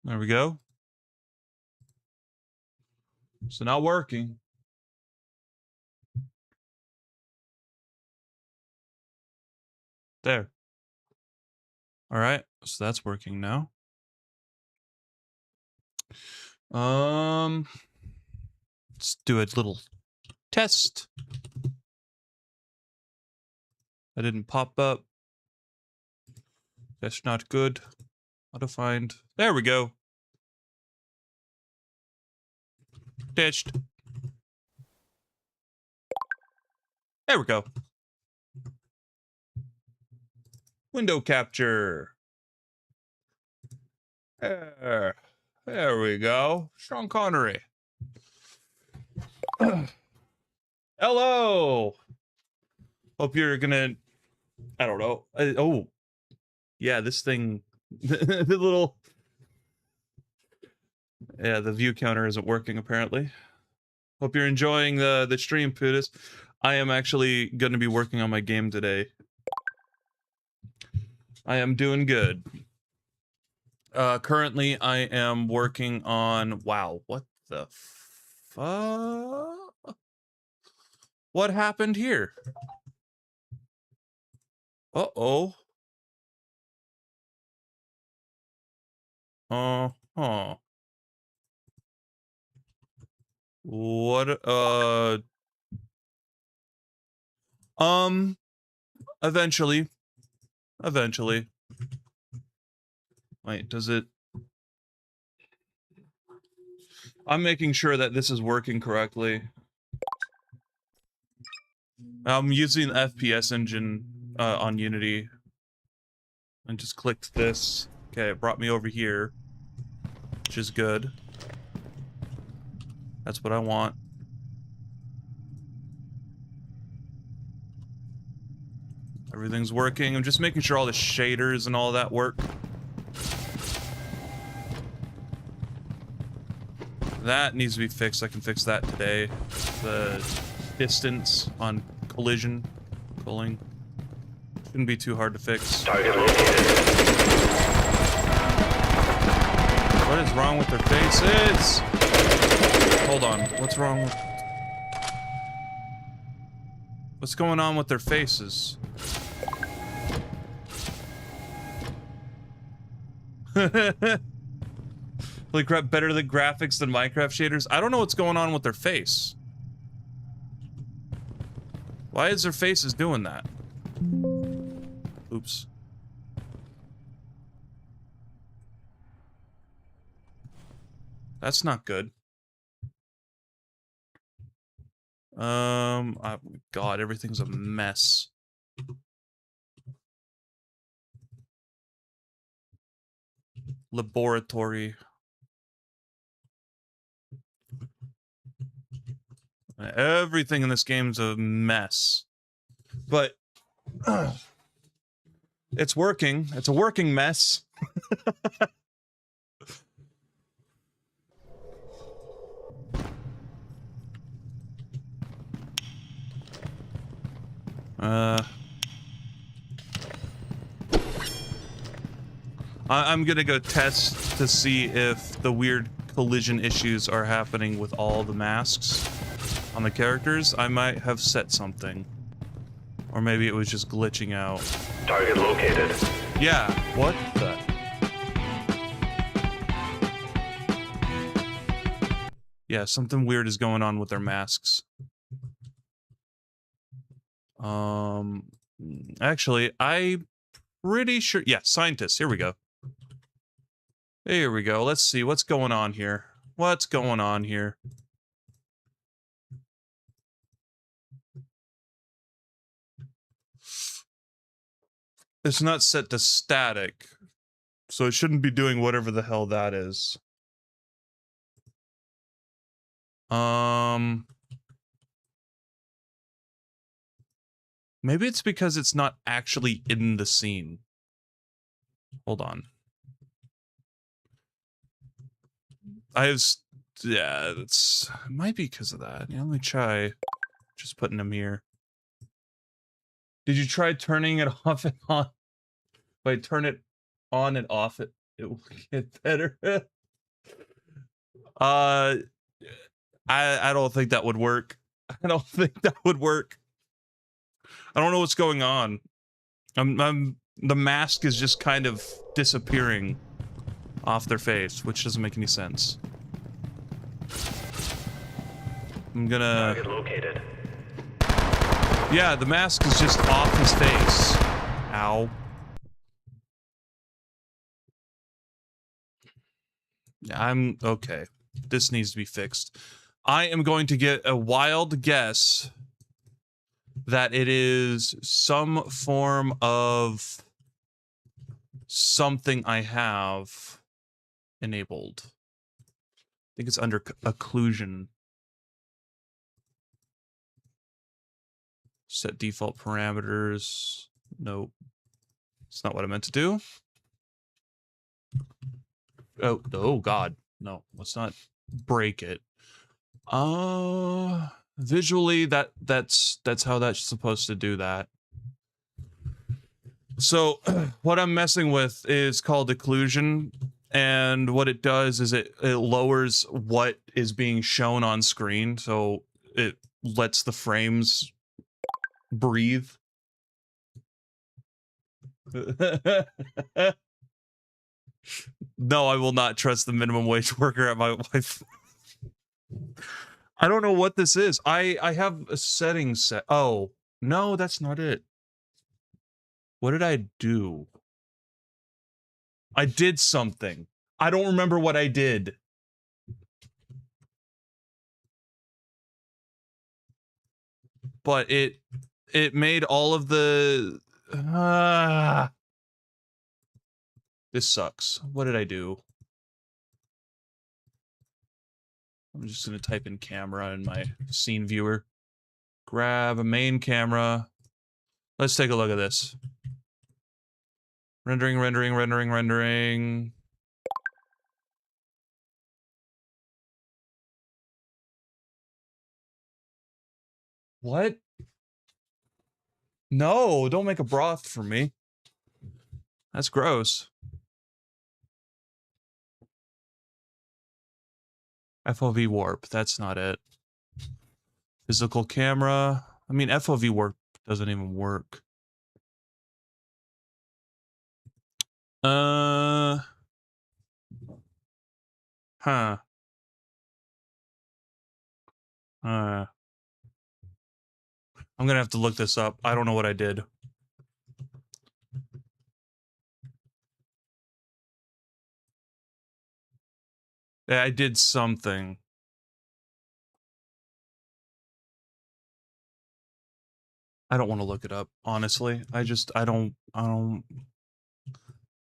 There we go. So now working. There. All right. So that's working now. Let's do a little test. That didn't pop up. That's not good. How to find? There we go. Ditched. There we go. Window capture. There we go. Sean Connery. Hello. Hope you're gonna. I don't know. Oh, yeah. This thing, the little. Yeah, the view counter isn't working apparently. Hope you're enjoying the stream, Putis. I am actually going to be working on my game today. I am doing good. Currently, I am working on... Wow, what the fuck? What happened here? Uh-oh. Uh-huh. What, eventually. Eventually. Wait, does it... I'm making sure that this is working correctly. I'm using the FPS engine on Unity. And just clicked this. Okay, it brought me over here. Which is good. That's what I want. Everything's working. I'm just making sure all the shaders and all that work. That needs to be fixed. I can fix that today. The distance on collision. Culling. Shouldn't be too hard to fix. Target located. What is wrong with their faces? Hold on. What's wrong with... What's going on with their faces? Like, better the graphics than Minecraft shaders? I don't know what's going on with their face. Why is their faces doing that? Oops. That's not good. Oh, God, everything's a mess. Laboratory. Everything in this game's a mess. But it's working. It's a working mess. I'm gonna go test to see if the weird collision issues are happening with all the masks on the characters. I might have set something. Or maybe it was just glitching out. Target located. Yeah, what the... Yeah, something weird is going on with their masks. Actually, I'm pretty sure... Yeah, scientists, here we go. Here we go, let's see, what's going on here? What's going on here? It's not set to static, so it shouldn't be doing whatever the hell that is. Maybe it's because it's not actually in the scene. Hold on. Yeah, it might be because of that. Yeah, let me try just putting them here. Did you try turning it off and on? Wait, turn it on and off it. It will get better. uh, I don't think that would work. I don't think that would work. I don't know what's going on. The mask is just kind of disappearing off their face, which doesn't make any sense. I'm gonna... Target located. Yeah, the mask is just off his face. Ow. I'm... Okay. This needs to be fixed. I am going to get a wild guess that it is some form of something I have enabled. I think it's under occlusion. Set default parameters. Nope. It's not what I meant to do. Oh God. No, let's not break it. Visually that's how that's supposed to do that. So what I'm messing with is called occlusion, and what it does is it lowers what is being shown on screen, so it lets the frames breathe. No, I will not trust the minimum wage worker at my wife. I don't know what this is. I have a setting set. Oh, no, that's not it. What did I do? I did something. I don't remember what I did. But it made all of the this sucks. What did I do? I'm just gonna type in camera in my scene viewer. Grab a main camera. Let's take a look at this. Rendering, rendering, rendering, rendering. What? No, don't make a broth for me. That's gross. FOV warp, that's not it. Physical camera. I mean, FOV warp doesn't even work. Huh. I'm gonna have to look this up. I don't know what I did. Yeah, I did something. I don't want to look it up, honestly. I don't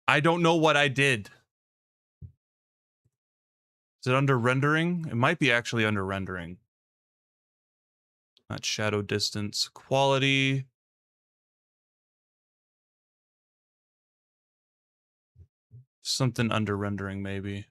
know what I did. Is it under rendering? It might be actually under rendering. Not shadow distance. Quality. Something under rendering, maybe.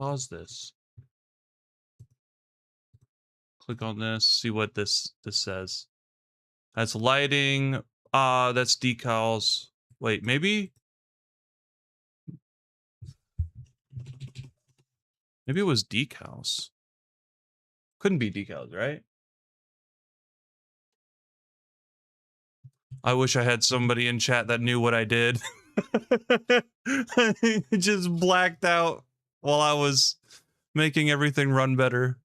Pause this. Click on this, see what this says. That's lighting. That's decals. Wait, maybe it was decals. Couldn't be decals, right? I wish I had somebody in chat that knew what I did. It just blacked out while I was making everything run better.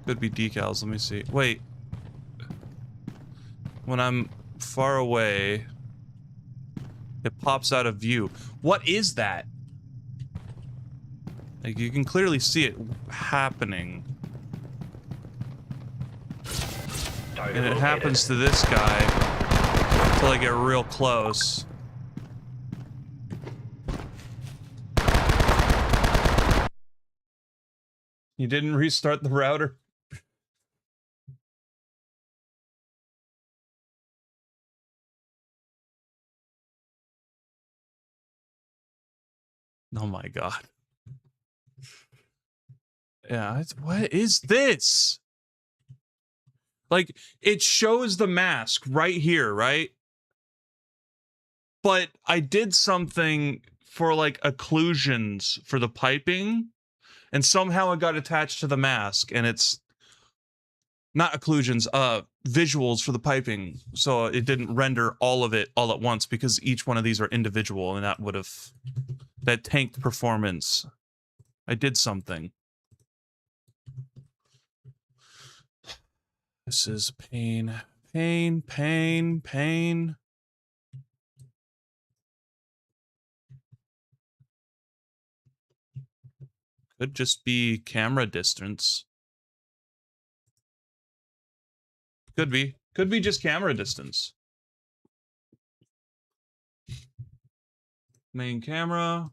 Could be decals, let me see. Wait. When I'm far away, it pops out of view. What is that? Like, you can clearly see it happening. And it happens to this guy until I get real close. You didn't restart the router? Oh my god. Yeah, what is this? Like, it shows the mask right here, right? But I did something for like occlusions for the piping, and somehow it got attached to the mask, and it's not occlusions, visuals for the piping. So it didn't render all of it all at once because each one of these are individual, and that tanked performance. I did something. This is pain, pain, pain, pain. Could just be camera distance. Could be. Could be just camera distance. Main camera.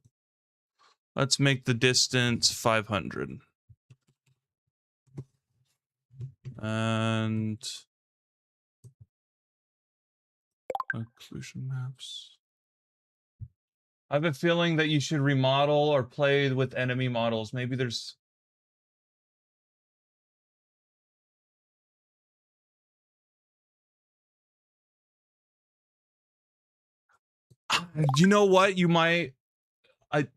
Let's make the distance 500. And occlusion maps. I have a feeling that you should remodel or play with enemy models. Maybe there's... You know what? You might...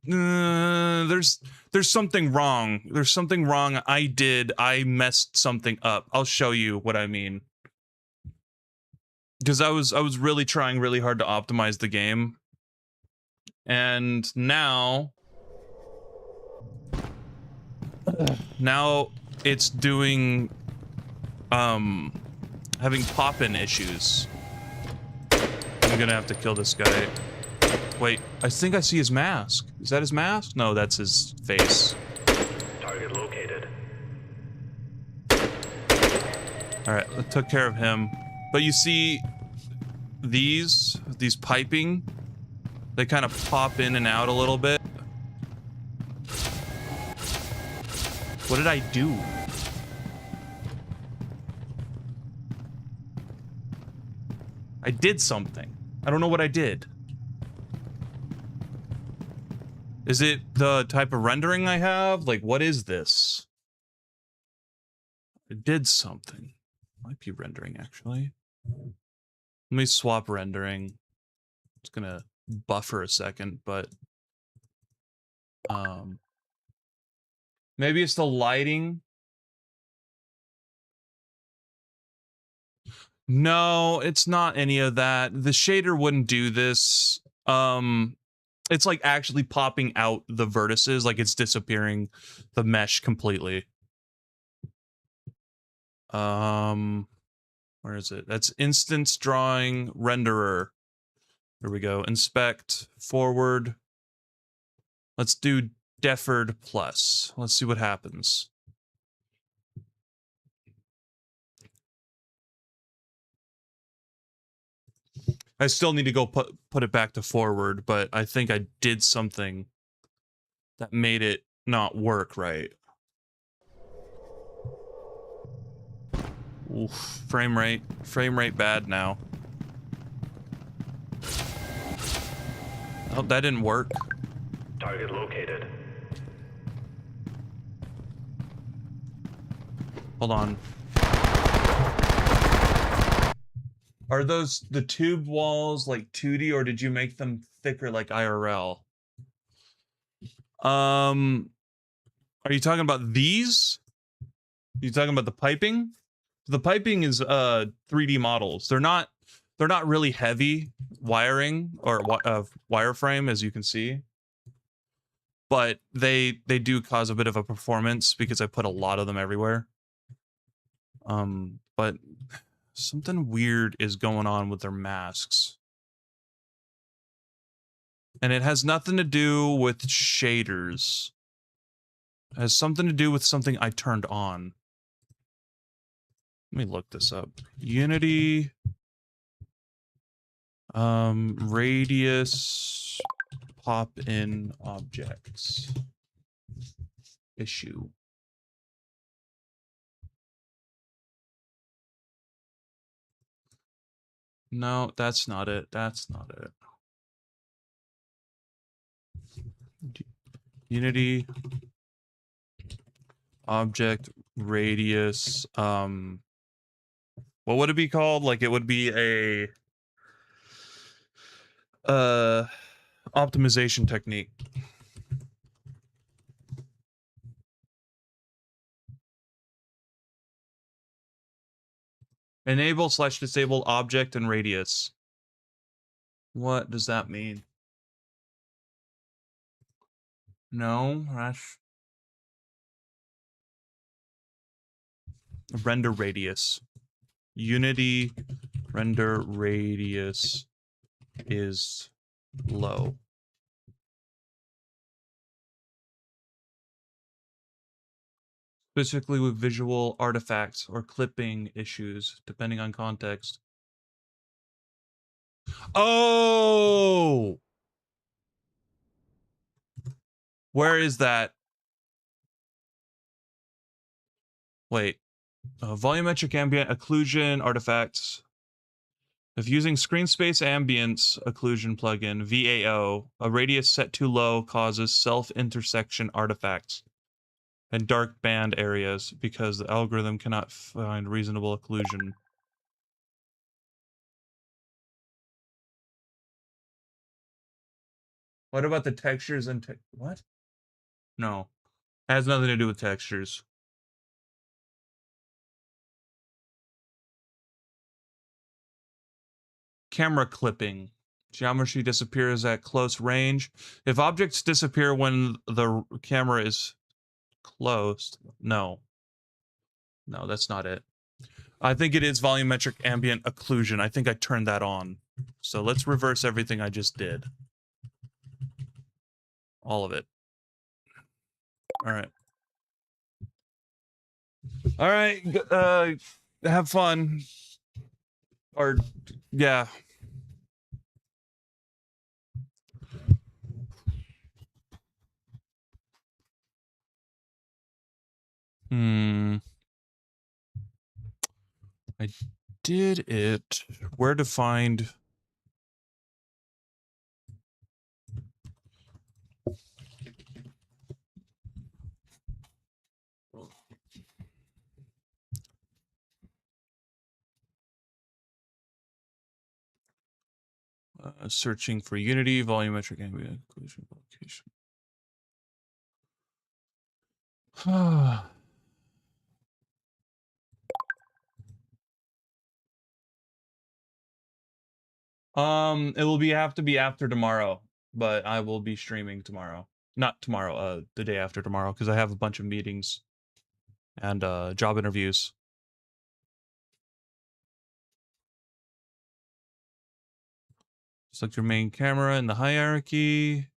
there's something wrong. There's something wrong. I messed something up. I'll show you what I mean. Because I was really trying really hard to optimize the game. And now it's doing having pop-in issues. I'm gonna have to kill this guy. Wait, I think I see his mask. Is that his mask? No, that's his face. Target located. Alright, I took care of him. But you see these piping, they kind of pop in and out a little bit. What did I do? I did something. I don't know what I did. Is it the type of rendering I have? Like, what is this? I did something. Might be rendering, actually. Let me swap rendering. It's gonna buffer a second, but... maybe it's the lighting. No, it's not any of that. The shader wouldn't do this. It's like actually popping out the vertices, like it's disappearing the mesh completely. Where is it? That's instance drawing renderer. Here we go. Inspect, forward. Let's do deferred plus. Let's see what happens. I still need to go put it back to forward, but I think I did something that made it not work right. Oof, frame rate bad now. Oh, that didn't work. Target located. Hold on. Are those the tube walls like 2D, or did you make them thicker like IRL? Are you talking about these? Are you talking about the piping? The piping is 3D models. They're not really heavy wiring or wireframe, as you can see. But they do cause a bit of a performance because I put a lot of them everywhere. But something weird is going on with their masks. And it has nothing to do with shaders. It has something to do with something I turned on. Let me look this up. Unity radius pop in objects issue. No, that's not it. That's not it. Unity object radius. What would it be called? Like it would be a optimization technique. Enable/disable object and radius. What does that mean? No, that's render radius. Unity render radius is low. Specifically with visual artifacts or clipping issues, depending on context. Oh! Where is that? Wait. Volumetric ambient occlusion artifacts. If using screen space ambience occlusion plugin, VAO, a radius set too low causes self-intersection artifacts and dark band areas because the algorithm cannot find reasonable occlusion. What about the textures and what? No. It has nothing to do with textures. Camera clipping. Geometry disappears at close range. If objects disappear when the camera is closed, no. No, that's not it. I think it is volumetric ambient occlusion. I think I turned that on. So let's reverse everything I just did. All of it. All right. All right. Have fun. Or, yeah. I did it. Where to find... searching for Unity, volumetric ambient occlusion location. It will have to be after tomorrow, but I will be streaming tomorrow. Not tomorrow, the day after tomorrow, because I have a bunch of meetings and job interviews. Select your main camera in the hierarchy.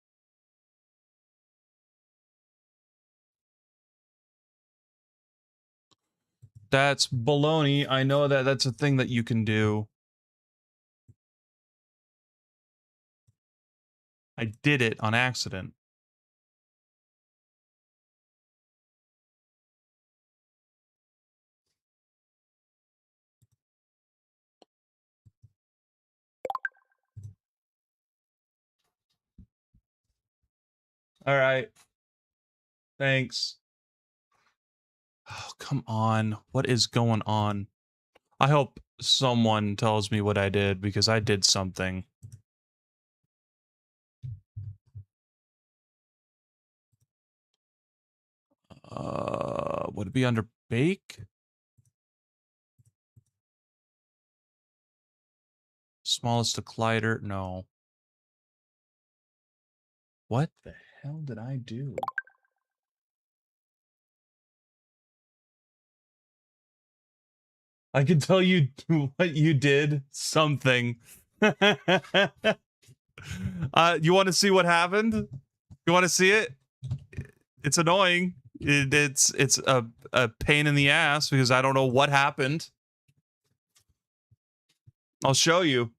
That's baloney. I know that that's a thing that you can do. I did it on accident. All right. Thanks. Oh, come on. What is going on? I hope someone tells me what I did, because I did something. Would it be under bake? Smallest collider? No. What the hell did I do? I can tell you what you did. Something. You want to see what happened? You want to see it? It's annoying. It's a pain in the ass because I don't know what happened. I'll show you.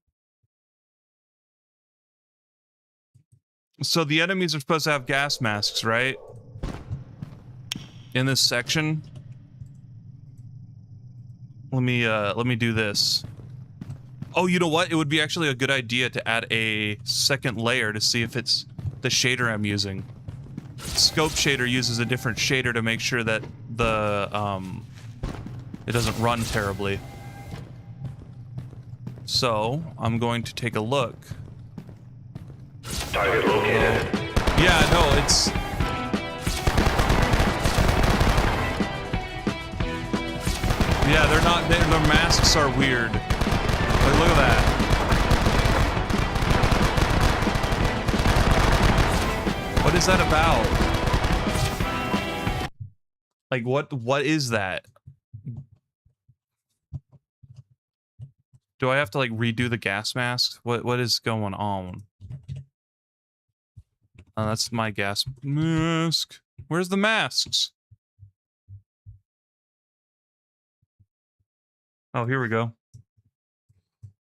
So the enemies are supposed to have gas masks, right? In this section. Let me do this. Oh, you know what? It would be actually a good idea to add a second layer to see if it's the shader I'm using. scope shader uses a different shader to make sure that the it doesn't run terribly. So I'm going to take a look. Target located. Yeah, no, it's. Yeah, they're not. Their masks are weird. Like, look at that. What is that about? Like, what is that? Do I have to like redo the gas mask? What is going on? Oh, that's my gas mask. Where's the masks? Oh, here we go.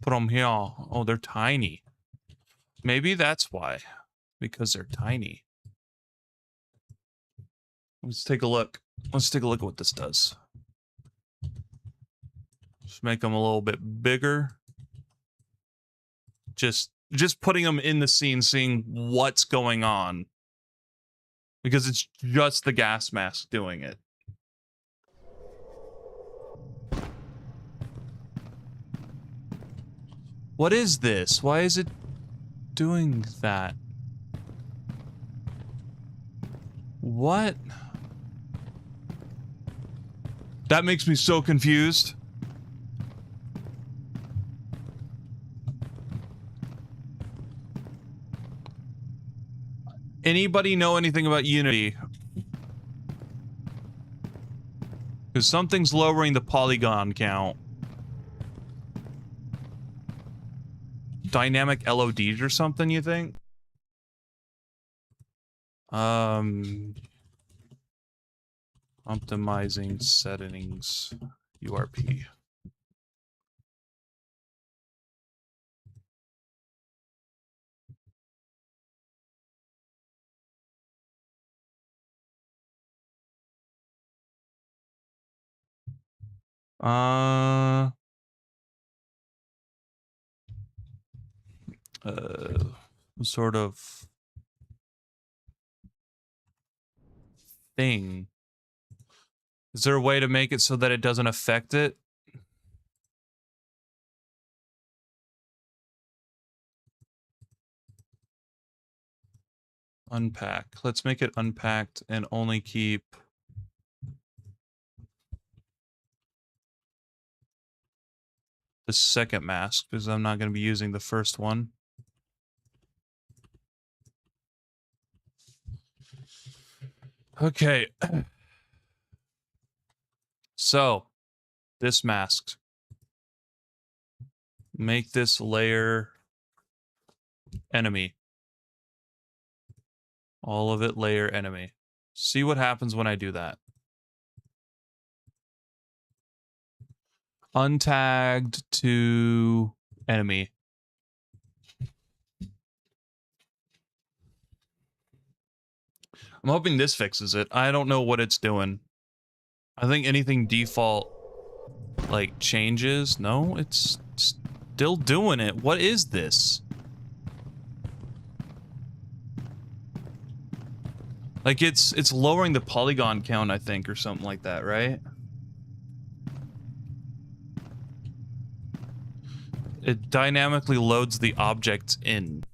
Put them here. Oh, they're tiny. Maybe that's why. Because they're tiny. Let's take a look. Let's take a look at what this does. Just make them a little bit bigger. Just putting them in the scene, seeing what's going on. Because it's just the gas mask doing it. What is this? Why is it doing that? What? That makes me so confused. Anybody know anything about Unity? Because something's lowering the polygon count. Dynamic LODs or something, you think? Optimizing settings, URP. Sort of thing. Is there a way to make it so that it doesn't affect it? Unpack. Let's make it unpacked and only keep the second mask because I'm not going to be using the first one. Okay. So, this mask. Make this layer enemy. All of it layer enemy. See what happens when I do that. Untagged to enemy. I'm hoping this fixes it. I don't know what it's doing. I think anything default like changes. No, it's still doing it. What is this? Like it's lowering the polygon count, I think, or something like that, right? It dynamically loads the objects in.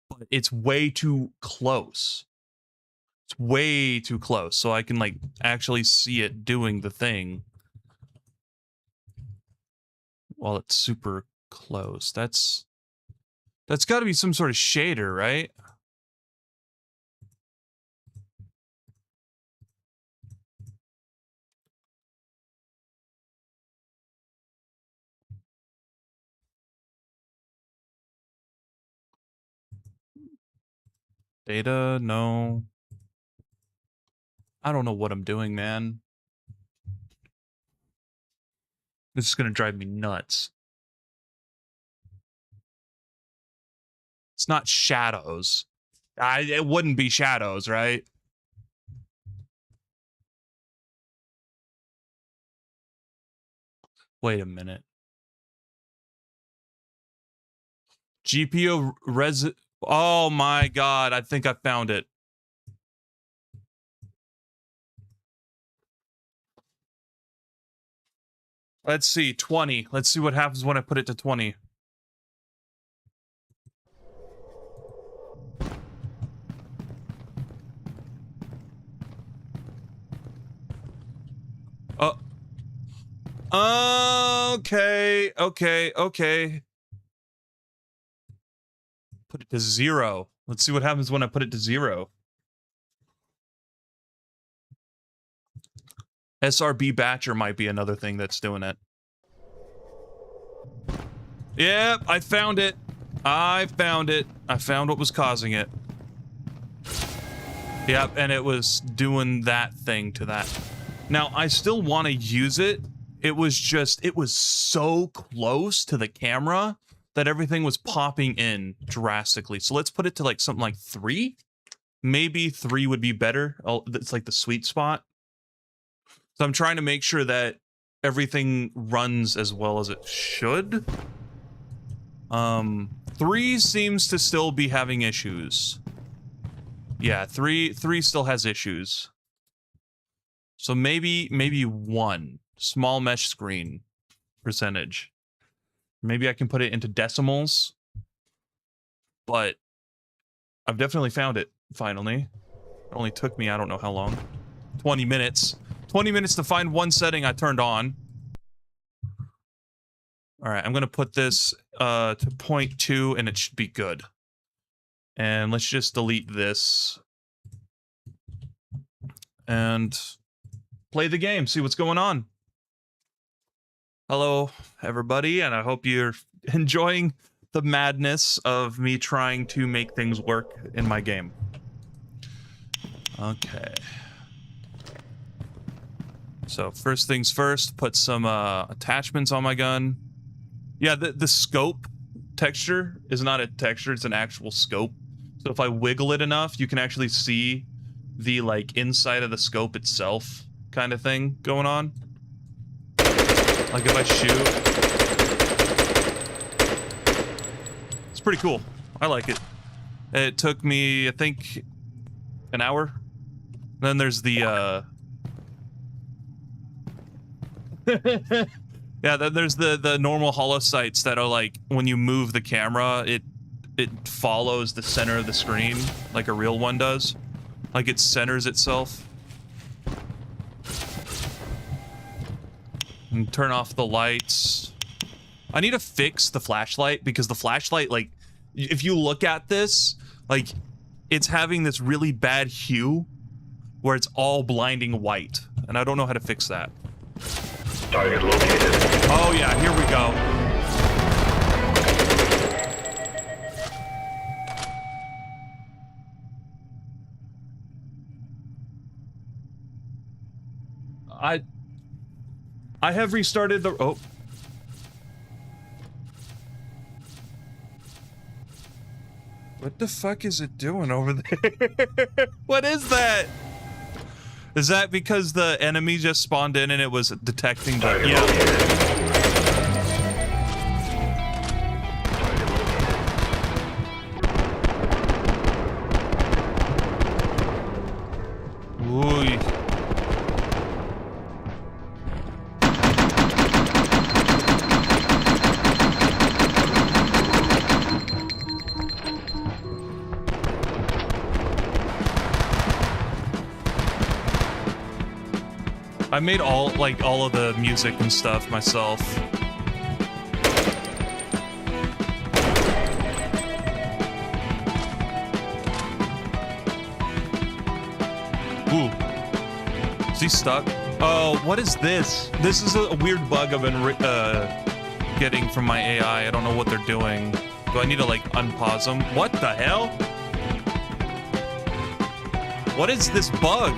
But it's way too close. It's way too close, so I can like actually see it doing the thing while it's super close. That's got to be some sort of shader, right? Data, no. I don't know what I'm doing, man. This is gonna drive me nuts. It's not shadows. It wouldn't be shadows, right? Wait a minute. GPU Oh my god, I think I found it. Let's see, 20. Let's see what happens when I put it to 20. Okay, okay. Put it to 0. Let's see what happens when I put it to 0. SRB Batcher might be another thing that's doing it. Yep, I found it. I found it. I found what was causing it. Yep, and it was doing that thing to that. Now, I still want to use it. It was so close to the camera that everything was popping in drastically. So let's put it to like something like 3. Maybe 3 would be better. It's like the sweet spot. So I'm trying to make sure that everything runs as well as it should. 3 seems to still be having issues. Yeah, 3 still has issues. So maybe 1 small mesh screen percentage. Maybe I can put it into decimals. But I've definitely found it finally. It only took me I don't know how long. 20 minutes. 20 minutes to find one setting I turned on. All right, I'm going to put this to 0.2 and it should be good. And let's just delete this. And play the game, see what's going on. Hello, everybody, and I hope you're enjoying the madness of me trying to make things work in my game. Okay. So first things first, put some attachments on my gun. Yeah, the scope texture is not a texture, it's an actual scope. So if I wiggle it enough, you can actually see the like inside of the scope itself kind of thing going on. Like if I shoot. It's pretty cool. I like it. It took me, I think, an hour. Then there's the yeah, then there's the normal holo sights that are like when you move the camera, it follows the center of the screen like a real one does. Like it centers itself. And turn off the lights. I need to fix the flashlight because the flashlight, like, if you look at this, like, it's having this really bad hue where it's all blinding white. And I don't know how to fix that. Target located. Oh yeah, here we go. I have restarted the... Oh. What the fuck is it doing over there? What is that? Is that because the enemy just spawned in and it was detecting the... Yeah. I made all of the music and stuff myself. Ooh. Is he stuck? Oh, what is this? This is a weird bug I've been getting from my AI. I don't know what they're doing. Do I need to like unpause them? What the hell? What is this bug?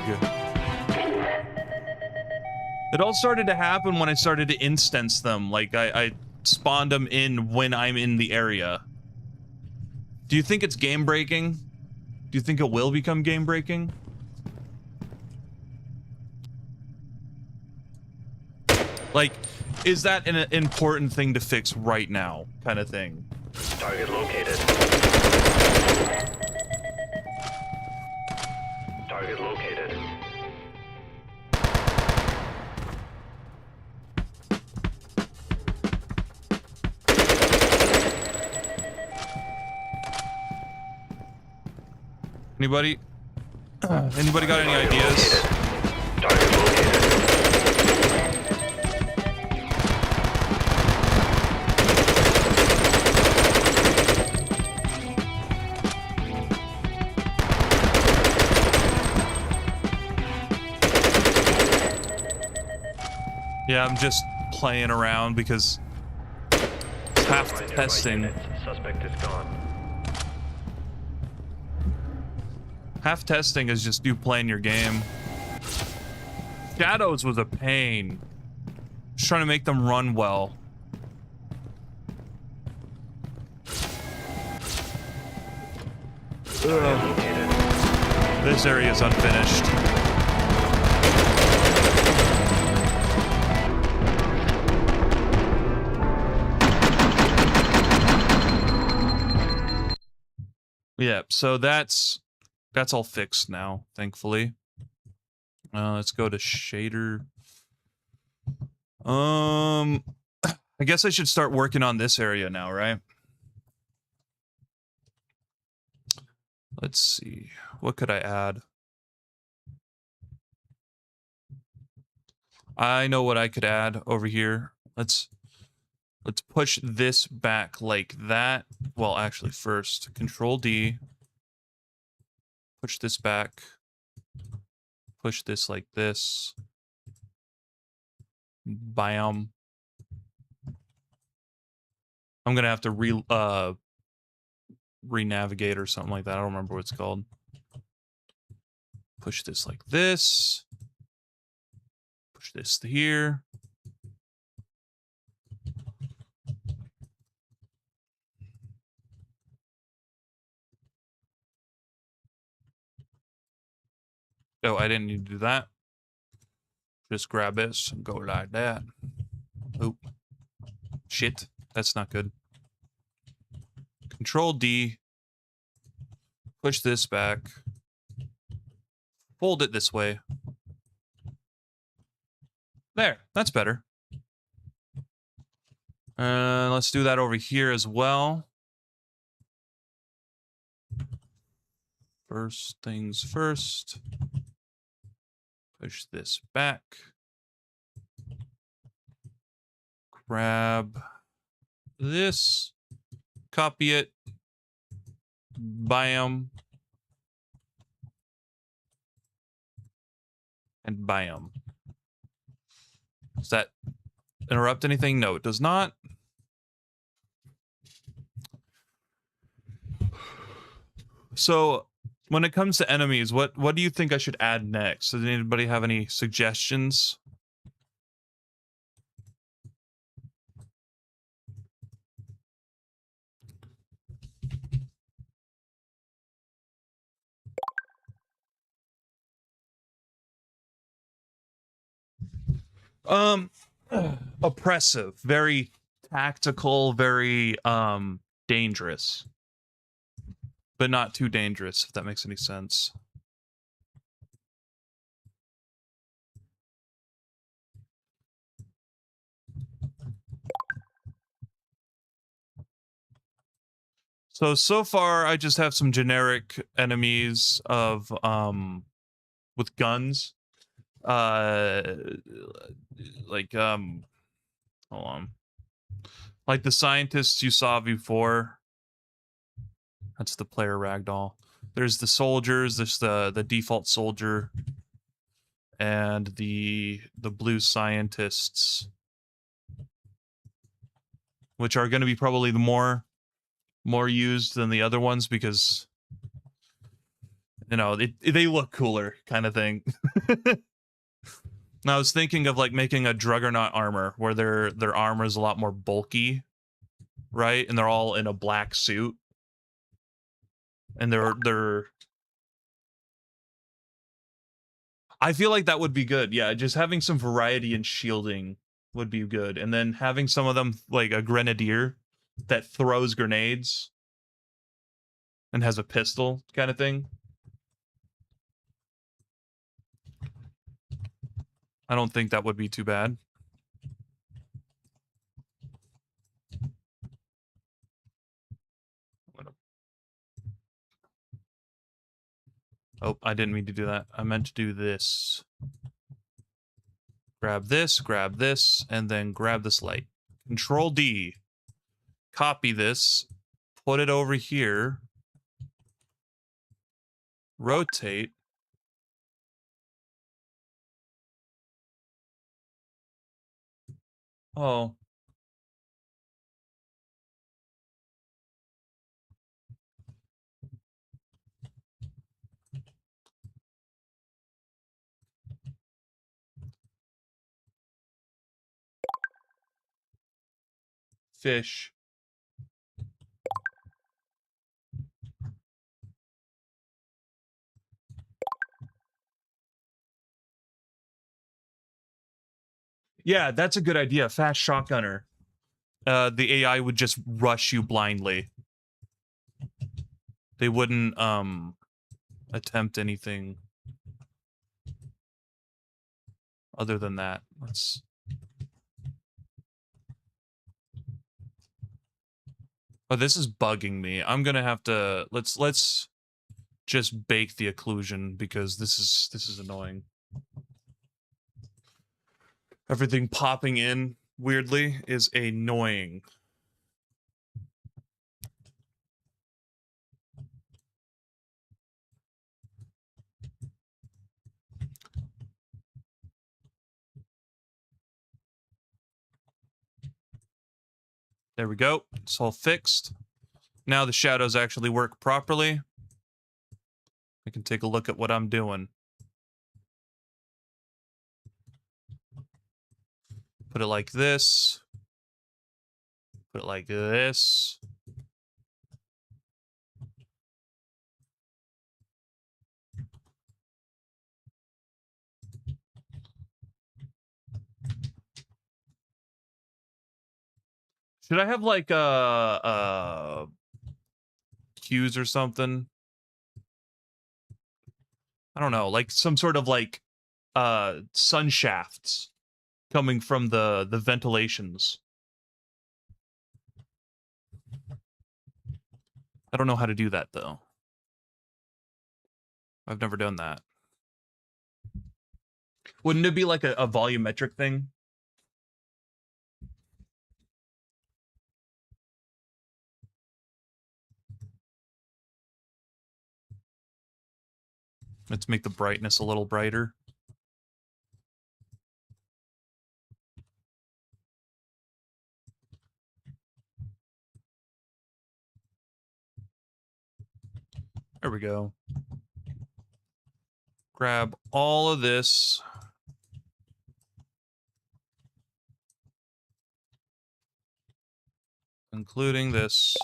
It all started to happen when I started to instance them. Like, I spawned them in when I'm in the area. Do you think it's game breaking? Do you think it will become game breaking? Like, is that an important thing to fix right now, kind of thing? Target located. Target located. Anybody? Anybody got any ideas? Target located. Yeah, I'm just playing around because it's half testing. Suspect is gone. Half testing is just you playing your game. Shadows was a pain. Just trying to make them run well. Ugh. This area is unfinished. Yeah, so that's all fixed now, thankfully. Let's go to shader. I guess I should start working on this area now, right? Let's see. What could I add? I know what I could add over here. Let's push this back like that. Well, actually, first, Control D. Push this back. Push this like this. Bam. I'm gonna have to re-navigate or something like that. I don't remember what it's called. Push this like this. Push this to here. Oh, I didn't need to do that. Just grab this and go like that. Oh. Shit. That's not good. Control D. Push this back. Fold it this way. There. That's better. Let's do that over here as well. First things first. Push this back. Grab this. Copy it. Bam. And bam. Does that interrupt anything? No, it does not. So, when it comes to enemies, what do you think I should add next? Does anybody have any suggestions? Oppressive, very tactical, very dangerous. But not too dangerous, if that makes any sense. So far I just have some generic enemies of with guns. Like hold on. Like the scientists you saw before. That's the player ragdoll. There's the soldiers, there's the default soldier, and the blue scientists, which are going to be probably the more used than the other ones because, you know, they look cooler kind of thing. Now I was thinking of like making a Juggernaut armor where their armor is a lot more bulky, right? And they're all in a black suit. And they're I feel like that would be good. Yeah, just having some variety in shielding would be good. And then having some of them like a grenadier that throws grenades. and has a pistol kind of thing. I don't think that would be too bad. Oh, I didn't mean to do that. I meant to do this. Grab this, and then grab this light. Control D. Copy this. Put it over here. Rotate. Oh. Fish. Yeah, that's a good idea. Fast shotgunner. The AI would just rush you blindly. They wouldn't attempt anything other than that. Let's. Oh, this is bugging me. I'm gonna have to let's just bake the occlusion because this is annoying. Everything popping in weirdly is annoying. There we go. It's all fixed. Now the shadows actually work properly. I can take a look at what I'm doing. Put it like this. Put it like this. Should I have like cues or something? I don't know, like some sort of like sun shafts coming from the ventilations. I don't know how to do that though. I've never done that. Wouldn't it be like a volumetric thing? Let's make the brightness a little brighter. There we go. Grab all of this. Including this.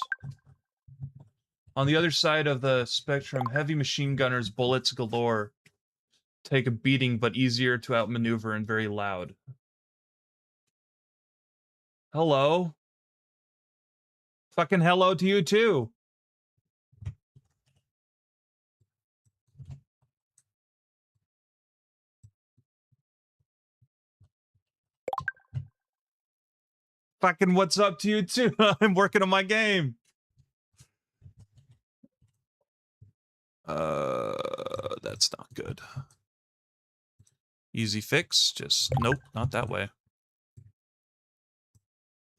On the other side of the spectrum, heavy machine gunners, bullets galore. Take a beating, but easier to outmaneuver and very loud. Hello. Fucking hello to you too. Fucking what's up to you too? I'm working on my game. That's not good. Easy fix. Just nope, not that way.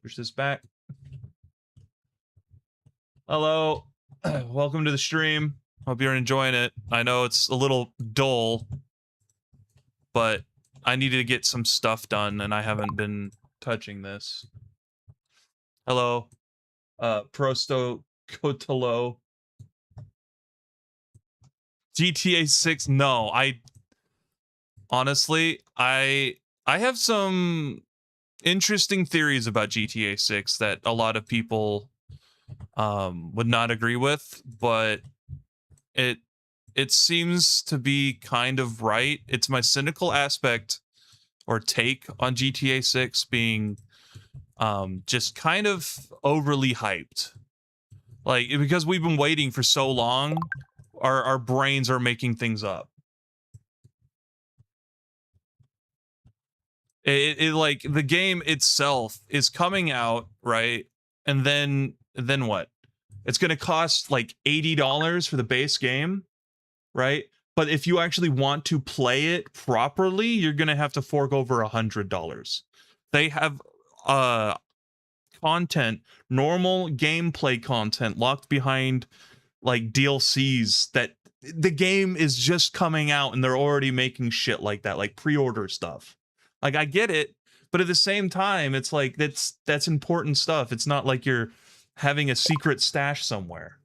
Push this back. Hello. Welcome to the stream. Hope you're enjoying it. I know it's a little dull, but I needed to get some stuff done and I haven't been touching this. Hello. Prosto Cotolo. GTA 6, no. Honestly, I have some interesting theories about GTA 6 that a lot of people would not agree with, but it seems to be kind of right. It's my cynical aspect or take on GTA 6 being just kind of overly hyped. Like, because we've been waiting for so long, our brains are making things up. It like the game itself is coming out, right? And then what? It's gonna cost like $80 for the base game, right? But if you actually want to play it properly, you're gonna have to fork over $100. They have content, normal gameplay content locked behind like DLCs that the game is just coming out and they're already making shit like that, like pre-order stuff. Like I get it, but at the same time, it's like that's important stuff. It's not like you're having a secret stash somewhere.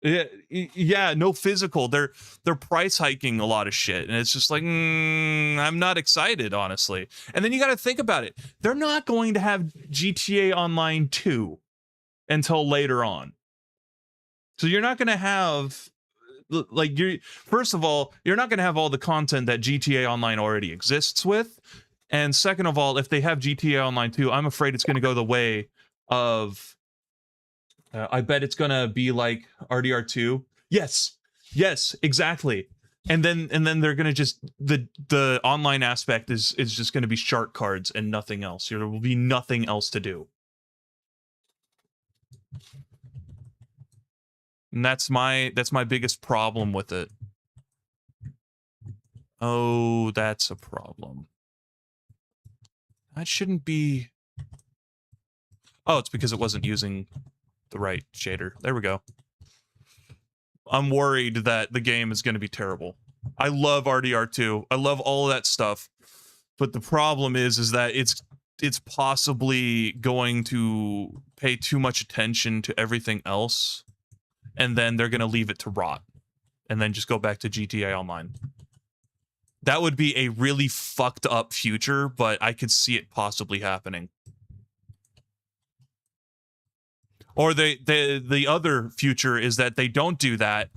Yeah, no physical. They're price hiking a lot of shit, and it's just like I'm not excited, honestly. And then you got to think about it. They're not going to have GTA Online 2 until later on. So you're not going to have like you first of all, you're not going to have all the content that GTA Online already exists with. And second of all, if they have GTA Online 2, I'm afraid it's going to go the way of I bet it's going to be like RDR2. Yes. Yes, exactly. And then they're going to just the online aspect is just going to be shark cards and nothing else. There will be nothing else to do. And that's my biggest problem with it. Oh, that's a problem. That shouldn't be. Oh, it's because it wasn't using the right shader. There we go. I'm worried that the game is going to be terrible. I love RDR2. I love all of that stuff. But the problem is that it's possibly going to pay too much attention to everything else, and then they're going to leave it to rot and then just go back to GTA Online. That would be a really fucked up future, but I could see it possibly happening. Or the other future is that they don't do that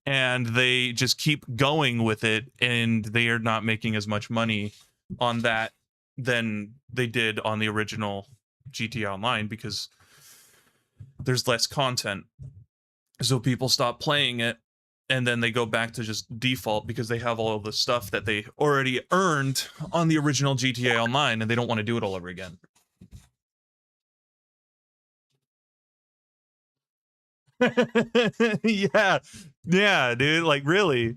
and they just keep going with it and they are not making as much money on that than they did on the original GTA Online because there's less content. So people stop playing it and then they go back to just default because they have all of the stuff that they already earned on the original GTA Online and they don't want to do it all over again. yeah. Yeah, dude, like really.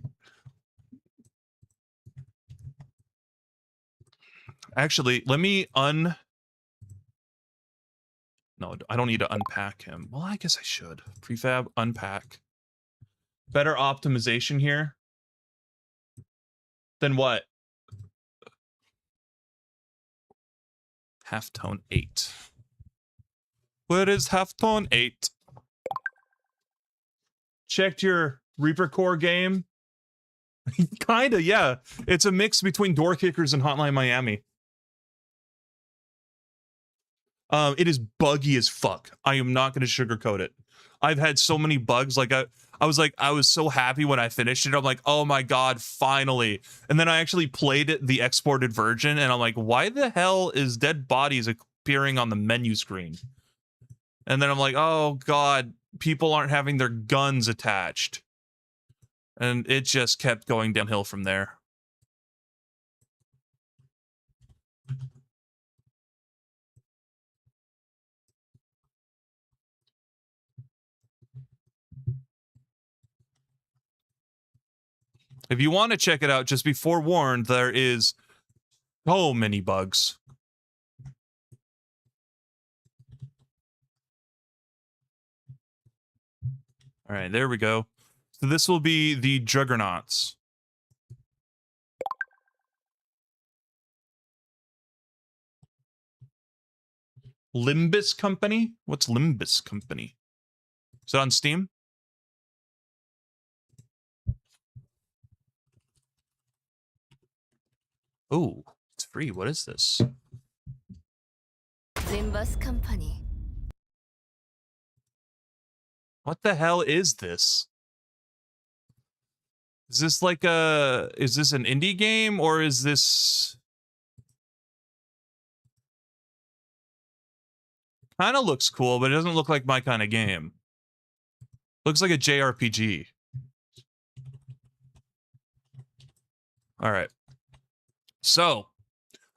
Actually, let me No, I don't need to unpack him. Well, I guess I should. Prefab, unpack. Better optimization here. Then what? Halftone 8. What is halftone 8? Checked your Reaper Core game? Kinda, yeah. It's a mix between Door Kickers and Hotline Miami. It is buggy as fuck. I am not going to sugarcoat it. I've had so many bugs. Like I was so happy when I finished it. I'm like, oh my god, finally. And then I actually played it, the exported version, and I'm like, why the hell is dead bodies appearing on the menu screen? And then I'm like, oh god, people aren't having their guns attached. And it just kept going downhill from there. If you want to check it out, just be forewarned, there is so many bugs. All right, there we go. So this will be the Juggernauts. Limbus Company? What's Limbus Company? Is it on Steam? Oh, it's free. What is this? Limbus Company. What the hell is this? Is this like is this an indie game or is this Kind of looks cool, but it doesn't look like my kind of game. Looks like a JRPG. All right. So,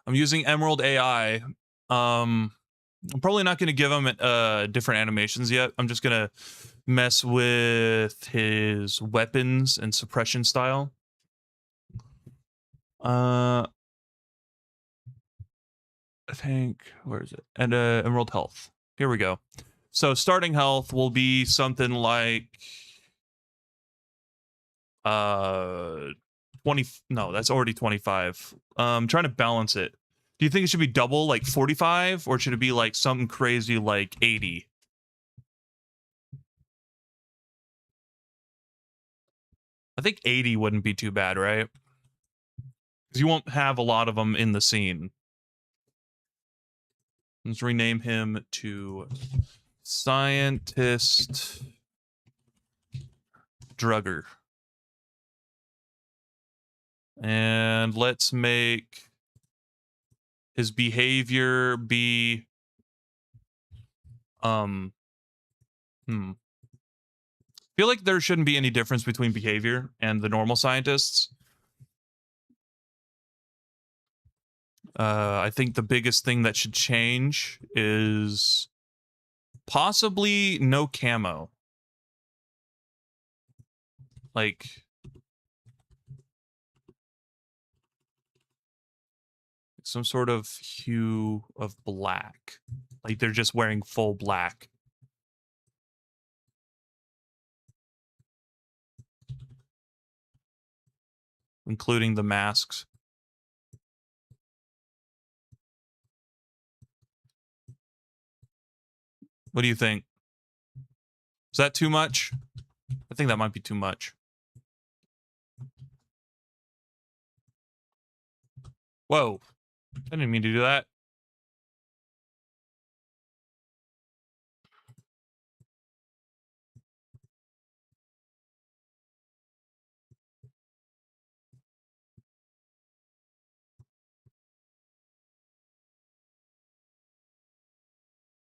I'm using Emerald AI. I'm probably not going to give him different animations yet. I'm just going to mess with his weapons and suppression style. I think, where is it? And Emerald Health. Here we go. So starting health will be something like 20, no, that's already 25. Trying to balance it. Do you think it should be double, like 45, or should it be like something crazy like 80? I think 80 wouldn't be too bad, right? Because you won't have a lot of them in the scene. Let's rename him to Scientist Drugger. And let's make his behavior be feel like there shouldn't be any difference between behavior and the normal scientists. I think the biggest thing that should change is possibly no camo. Like some sort of hue of black. Like they're just wearing full black. Including the masks. What do you think? Is that too much? I think that might be too much. Whoa. I didn't mean to do that.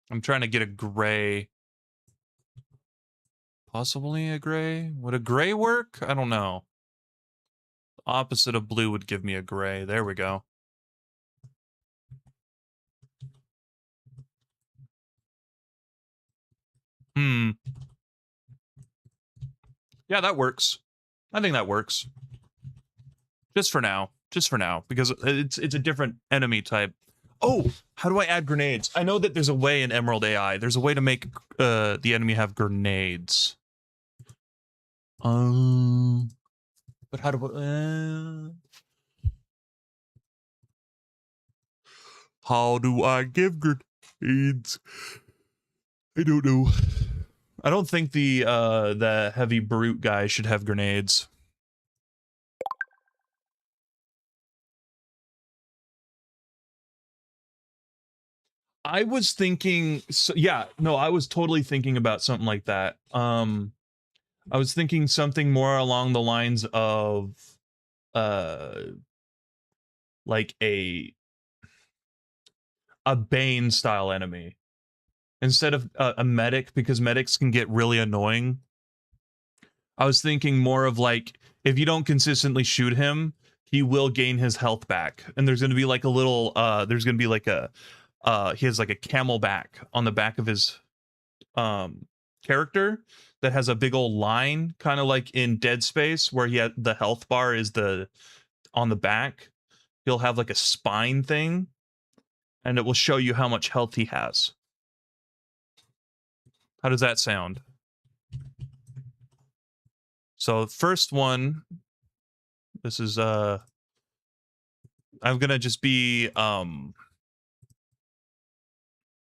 I'm trying to get a gray. Possibly a gray? Would a gray work? I don't know. Opposite of blue would give me a gray. There we go. Yeah, that works. I think that works. Just for now. Just for now. Because it's a different enemy type. Oh, how do I add grenades? I know that there's a way in Emerald AI. There's a way to make the enemy have grenades. But how do I... how do I give grenades? I don't know. I don't think the heavy brute guy should have grenades. I was thinking, so, yeah, no, I was totally thinking about something like that. I was thinking something more along the lines of, like a Bane style enemy instead of a medic, because medics can get really annoying. I was thinking more of like, if you don't consistently shoot him, he will gain his health back, and there's going to be like a little, there's going to be like a. He has like a camel back on the back of his character that has a big old line, kind of like in Dead Space, where he had the health bar is on the back. He'll have like a spine thing, and it will show you how much health he has. How does that sound? So first one, this is I'm gonna just be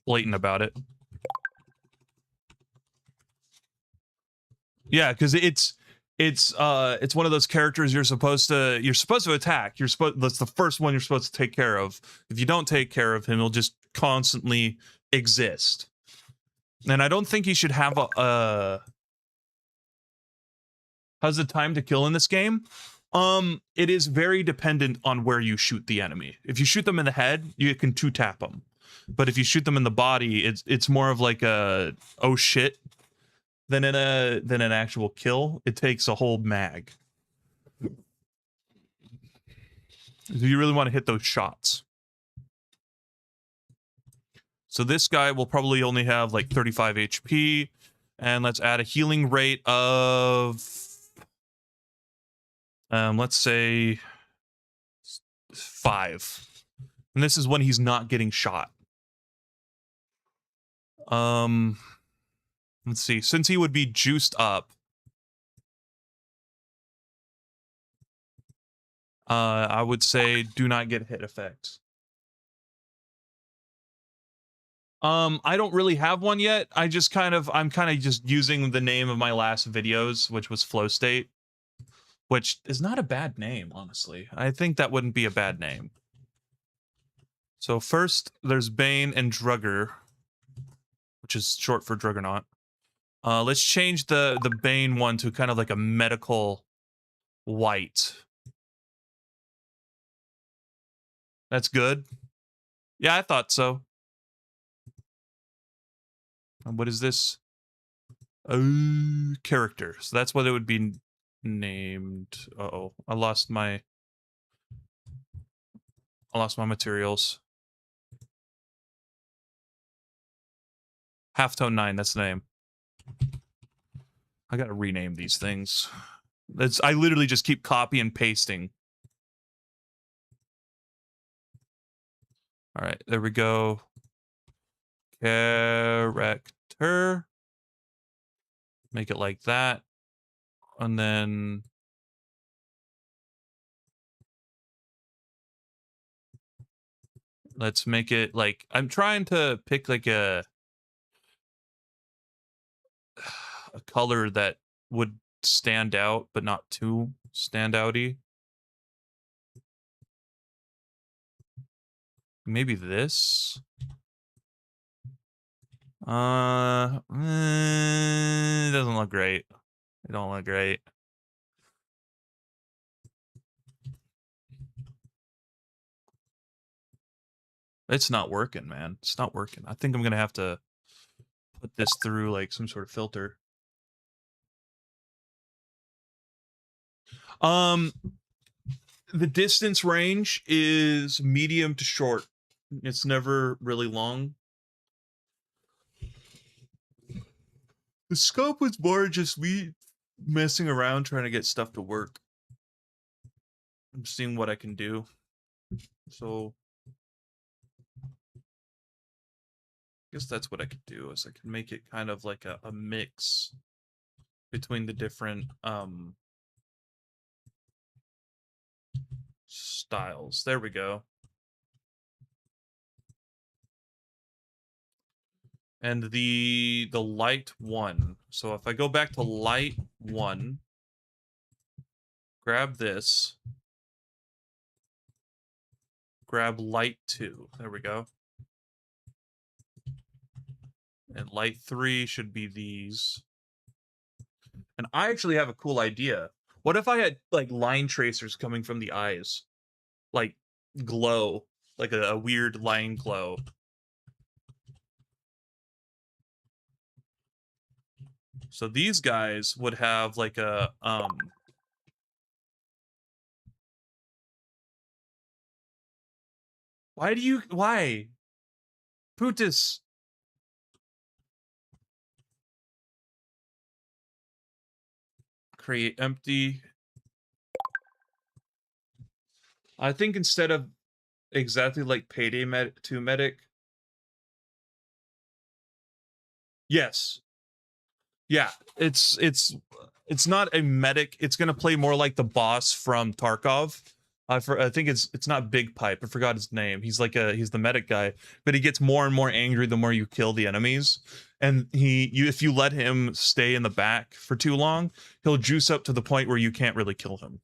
blatant about it. Yeah, because it's one of those characters you're supposed to attack. That's the first one you're supposed to take care of. If you don't take care of him, he'll just constantly exist. And I don't think he should have how's the time to kill in this game? It is very dependent on where you shoot the enemy. If you shoot them in the head, you can 2-tap them. But if you shoot them in the body, it's more of like a oh shit than an actual kill. It takes a whole mag. So you really want to hit those shots. So this guy will probably only have like 35 HP. And let's add a healing rate of, let's say 5. And this is when he's not getting shot. Let's see. Since he would be juiced up, I would say do not get hit effects. I don't really have one yet. I'm kind of just using the name of my last videos, which was Flow State, which is not a bad name, honestly. I think that wouldn't be a bad name. So first, there's Bane and Drugger, which is short for Druggernaut. Let's change the Bane one to kind of like a medical white. That's good. Yeah, I thought so. What is this? Character. So that's what it would be named. Uh-oh. I lost my materials. Halftone 9, that's the name. I gotta rename these things. I literally just keep copy and pasting. All right, there we go. Character. Make it like that. And then let's make it like, I'm trying to pick like a color that would stand out, but not too standouty. Maybe this. It doesn't look great. It don't look great. It's not working, man. It's not working. I think I'm gonna have to put this through like some sort of filter. The distance range is medium to short. It's never really long. The scope was more just me messing around trying to get stuff to work. I'm seeing what I can do. So I guess that's what I could do, is I can make it kind of like a mix between the different styles. There we go. And the light 1. So if I go back to light 1, grab this, grab light 2. There we go. And light 3 should be these. And I actually have a cool idea. What if I had like line tracers coming from the eyes? Like glow, like a weird line glow. So these guys would have like a why? Putis. Create empty. I think instead of exactly like Payday 2 Medic. Yes. Yeah, it's not a medic. It's gonna play more like the boss from Tarkov. I think it's not Big Pipe. I forgot his name. He's the medic guy, but he gets more and more angry the more you kill the enemies. And if you let him stay in the back for too long, he'll juice up to the point where you can't really kill him.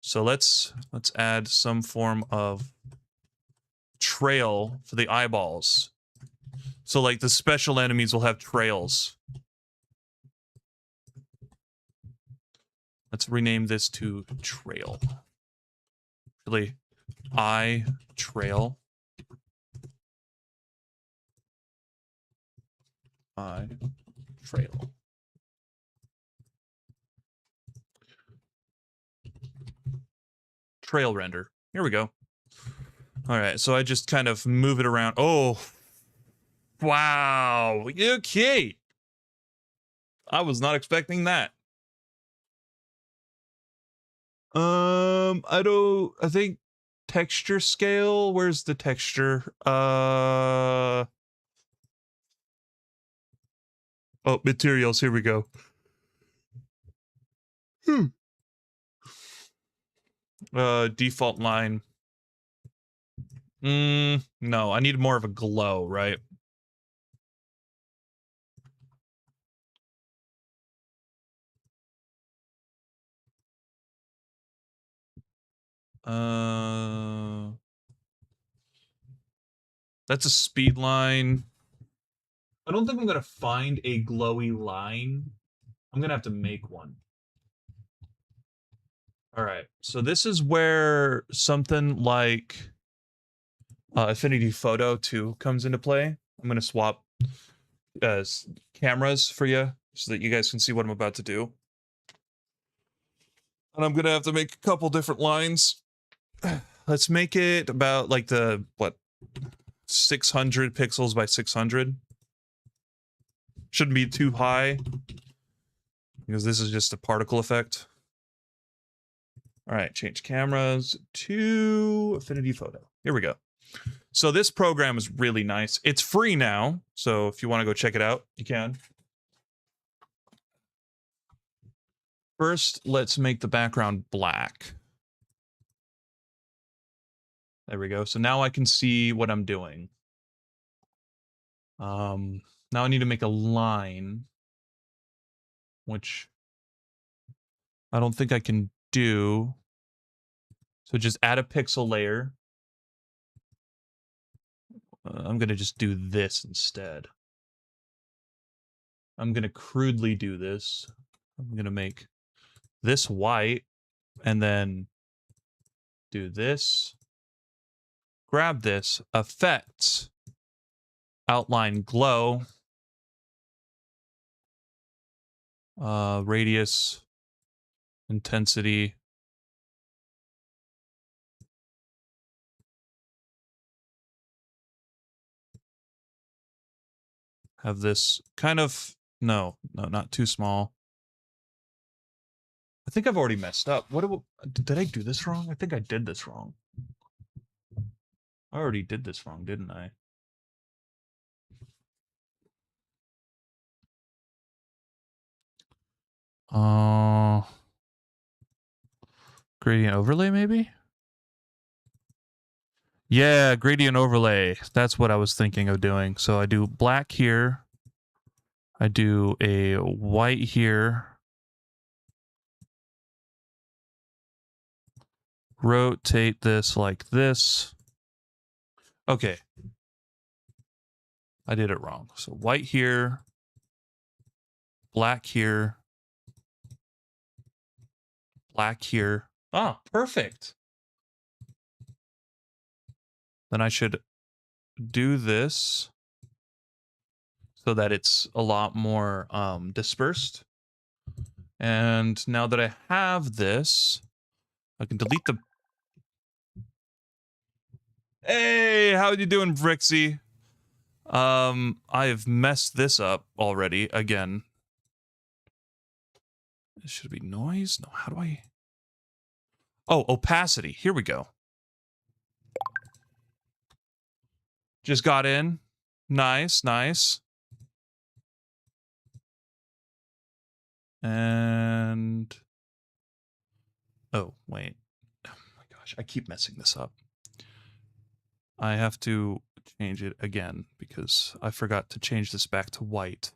So let's add some form of trail for the eyeballs. So like the special enemies will have trails. Let's rename this to trail. Actually, I trail. I trail. Trail render. Here we go. All right, so I just kind of move it around. Oh, wow. Okay. I was not expecting that. I think texture scale. Where's the texture? Oh, materials. Here we go. Default line. No, I need more of a glow, right? That's a speed line. I don't think I'm gonna find a glowy line. I'm gonna have to make one. All right, so this is where something like Affinity Photo 2 comes into play. I'm gonna swap cameras for you so that you guys can see what I'm about to do. And I'm gonna have to make a couple different lines. Let's make it about like the, what, 600 pixels by 600. Shouldn't be too high because this is just a particle effect. All right, change cameras to Affinity Photo. Here we go. So this program is really nice. It's free now, so if you want to go check it out, you can. First, let's make the background black. There we go. So now I can see what I'm doing. Now I need to make a line, which I don't think I can do. So just add a pixel layer. I'm going to just do this instead. I'm going to crudely do this. I'm going to make this white and then do this. Grab this, effects, outline glow, radius, intensity. Have this kind of, no, not too small. I think I've already messed up. Did I do this wrong? I think I did this wrong. I already did this wrong, didn't I? Gradient overlay, maybe? Yeah, gradient overlay. That's what I was thinking of doing. So I do black here. I do a white here. Rotate this like this. Okay. I did it wrong. So white here. Black here. Black here. Ah, perfect. Then I should do this so that it's a lot more dispersed. And now that I have this, I can delete the... Hey, how you doing, Brixie? I have messed this up already again. Should it be noise? No, how do I... Oh, opacity. Here we go. Just got in. Nice, nice. And... Oh, wait. Oh my gosh, I keep messing this up. I have to change it again because I forgot to change this back to white.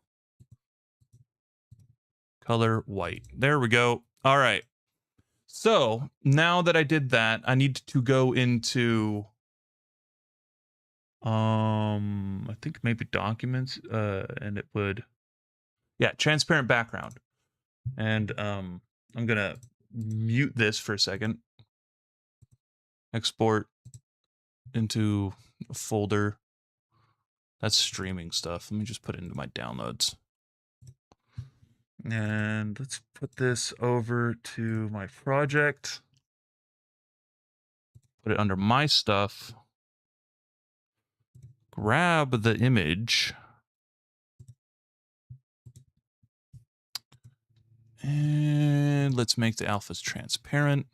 Color white. There we go. All right. So now that I did that, I need to go into I think maybe documents, and it would, yeah, transparent background. And I'm gonna mute this for a second. export into a folder. That's streaming stuff. Let me just put it into my downloads. And let's put this over to my project. Put it under my stuff. Grab the image. And let's make the alphas transparent.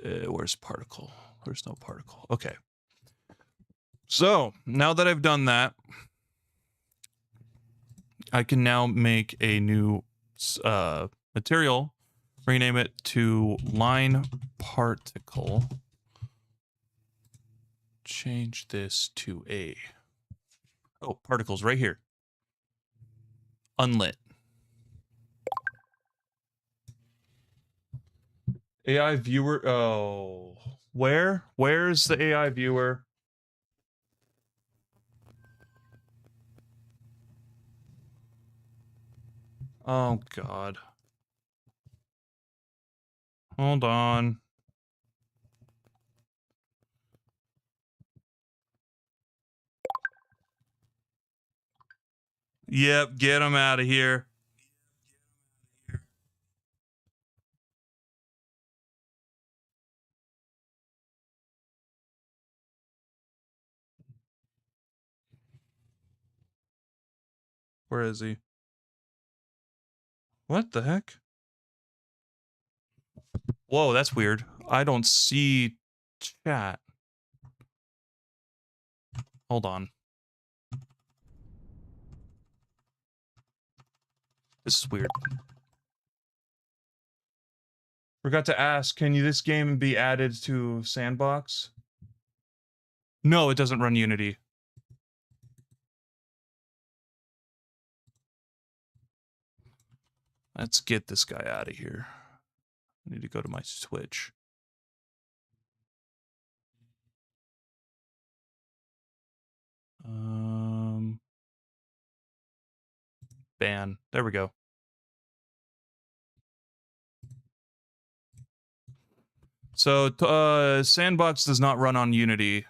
Where's particle? There's no particle. Okay. So now that I've done that, I can now make a new material, rename it to line particle. Change this to a, oh, particles right here. Unlit. AI viewer, oh, where's the AI viewer? Oh, God. Hold on. Yep, get him out of here. Where is he? What the heck? Whoa, that's weird. I don't see chat. Hold on. This is weird. Forgot to ask, can this game be added to Sandbox? No, it doesn't run Unity. Let's get this guy out of here. I need to go to my Switch. Ban. There we go. So, Sandbox does not run on Unity.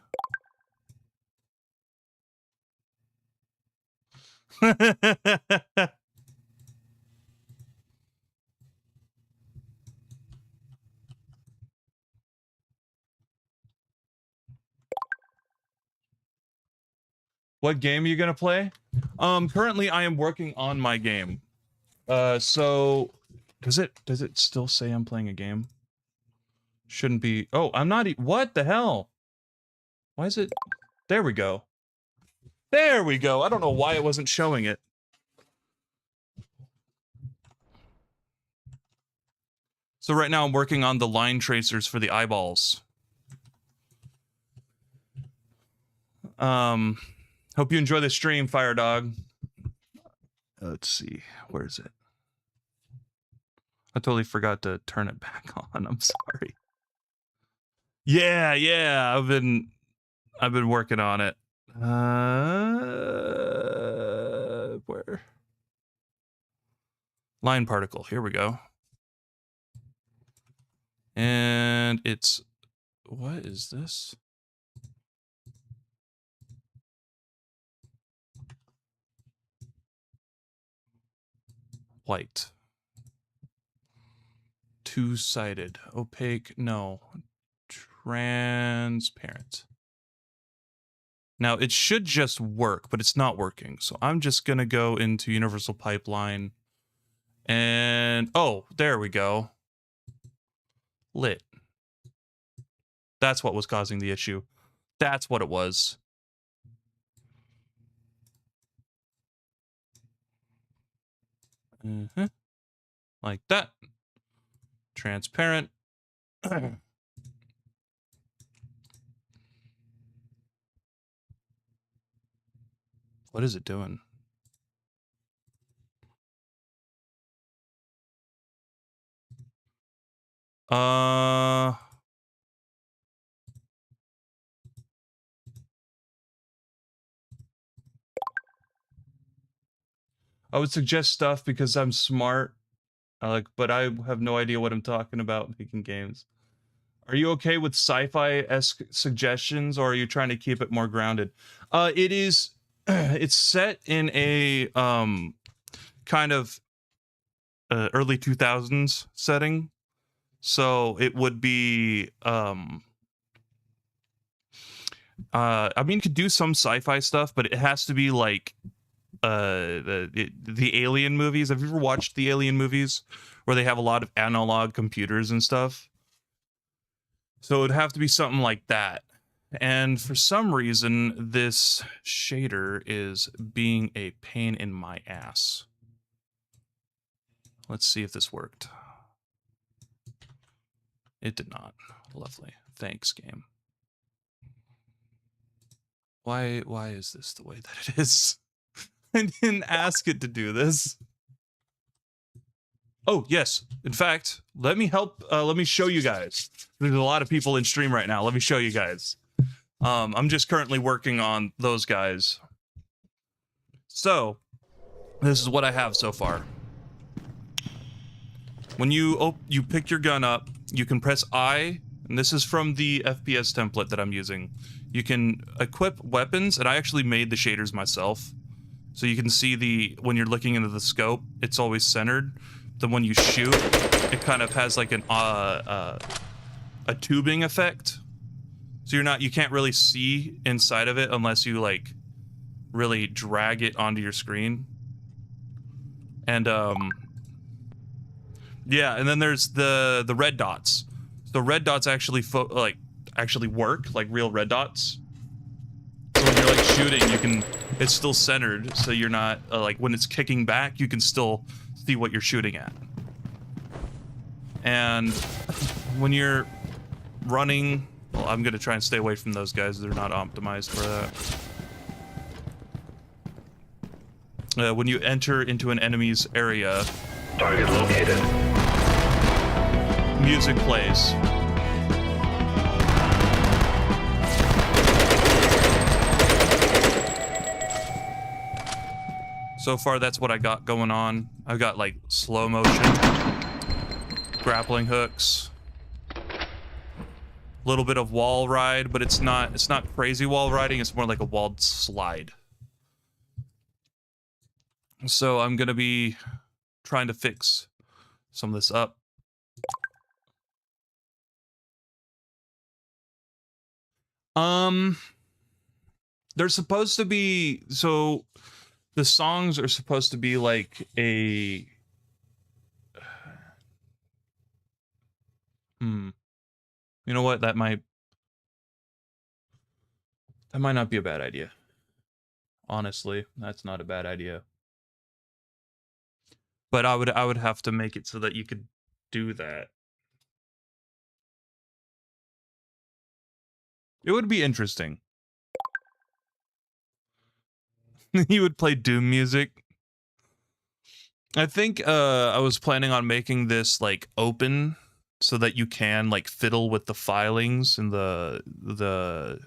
What game are you gonna play? Currently I am working on my game. So does it still say I'm playing a game? Shouldn't be. Oh, I'm not. What the hell? Why is it? There we go. There we go. I don't know why it wasn't showing it. So right now I'm working on the line tracers for the eyeballs. Hope you enjoy the stream, Fire Dog. Let's see. Where is it? I totally forgot to turn it back on. I'm sorry. Yeah. I've been working on it. Where? Line particle. Here we go. And it's, what is this? White. Two-sided. Opaque. No. Transparent. Now, it should just work, but it's not working. So I'm just going to go into Universal Pipeline. And, oh, there we go. Lit. That's what was causing the issue. That's what it was. Like that. Transparent. What is it doing? I would suggest stuff because I'm smart. But I have no idea what I'm talking about making games. Are you okay with sci-fi-esque suggestions, or are you trying to keep it more grounded? It is. It's set in a kind of early 2000s setting, so it would be I mean, you could do some sci-fi stuff, but it has to be like the Alien movies. Have you ever watched the Alien movies where they have a lot of analog computers and stuff? So it'd have to be something like that. And for some reason, this shader is being a pain in my ass. Let's see if this worked. It did not. Lovely. Thanks, game. Why is this the way that it is? I didn't ask it to do this. Oh, yes. In fact, let me help. Let me show you guys. There's a lot of people in stream right now. Let me show you guys. I'm just currently working on those guys. So, this is what I have so far. When you pick your gun up, you can press I, and this is from the FPS template that I'm using. You can equip weapons, and I actually made the shaders myself. So you can see when you're looking into the scope, it's always centered. Then when you shoot, it kind of has like a tubing effect. So you can't really see inside of it unless you like really drag it onto your screen. And yeah, and then there's the red dots. The red dots actually actually work like real red dots. So when you're like shooting, it's still centered, so you're not like when it's kicking back, you can still see what you're shooting at. And when you're running, well, I'm gonna try and stay away from those guys. They're not optimized for that. When you enter into an enemy's area, Target located. music plays. So far, that's what I got going on. I've got like slow motion, grappling hooks, a little bit of wall ride, but it's not crazy wall riding. It's more like a walled slide. So I'm gonna be trying to fix some of this up. They're supposed to be, so the songs are supposed to be like a you know what, that might not be a bad idea. Honestly, that's not a bad idea. But I would have to make it so that you could do that. It would be interesting. You would play Doom music. I think I was planning on making this like open so that you can like fiddle with the filings and the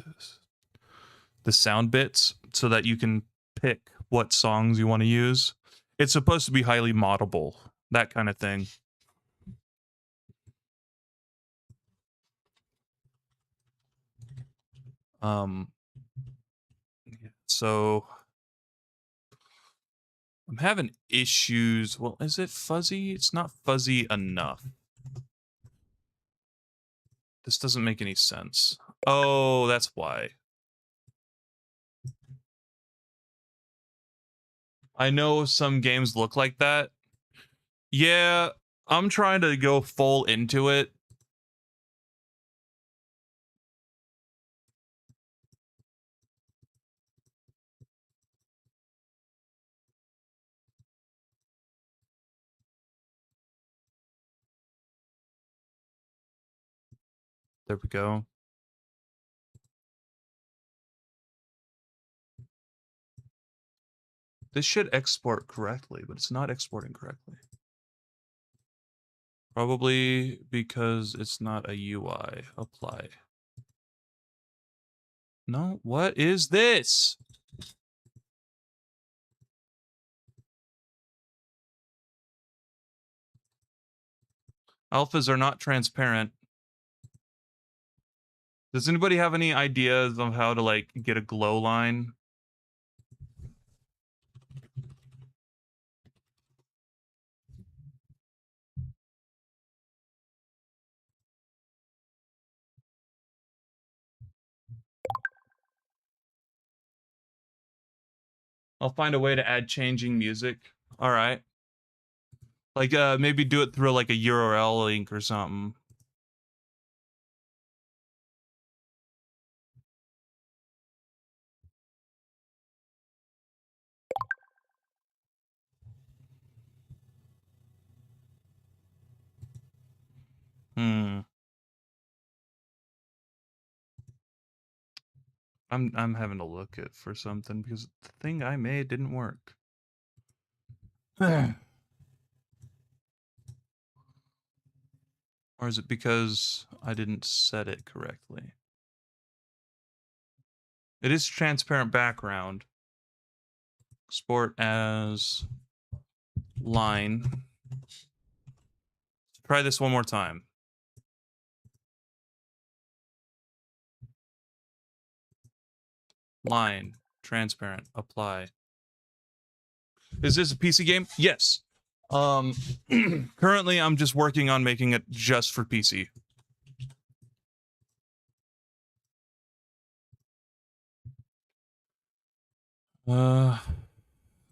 sound bits so that you can pick what songs you want to use. It's supposed to be highly moddable, that kind of thing. So I'm having issues. Well, is it fuzzy? It's not fuzzy enough. This doesn't make any sense. Oh, that's why. I know some games look like that. Yeah, I'm trying to go full into it. There we go. This should export correctly, but it's not exporting correctly. Probably because it's not a UI. Apply. No, what is this? Alphas are not transparent. Does anybody have any ideas of how to like get a glow line? I'll find a way to add changing music. All right. Like maybe do it through like a URL link or something. Hmm. I'm having to look at for something because the thing I made didn't work. Or is it because I didn't set it correctly? It is transparent background. Export as line. Try this one more time. Line, transparent, apply. Is this a PC game? Yes. Currently I'm just working on making it just for PC.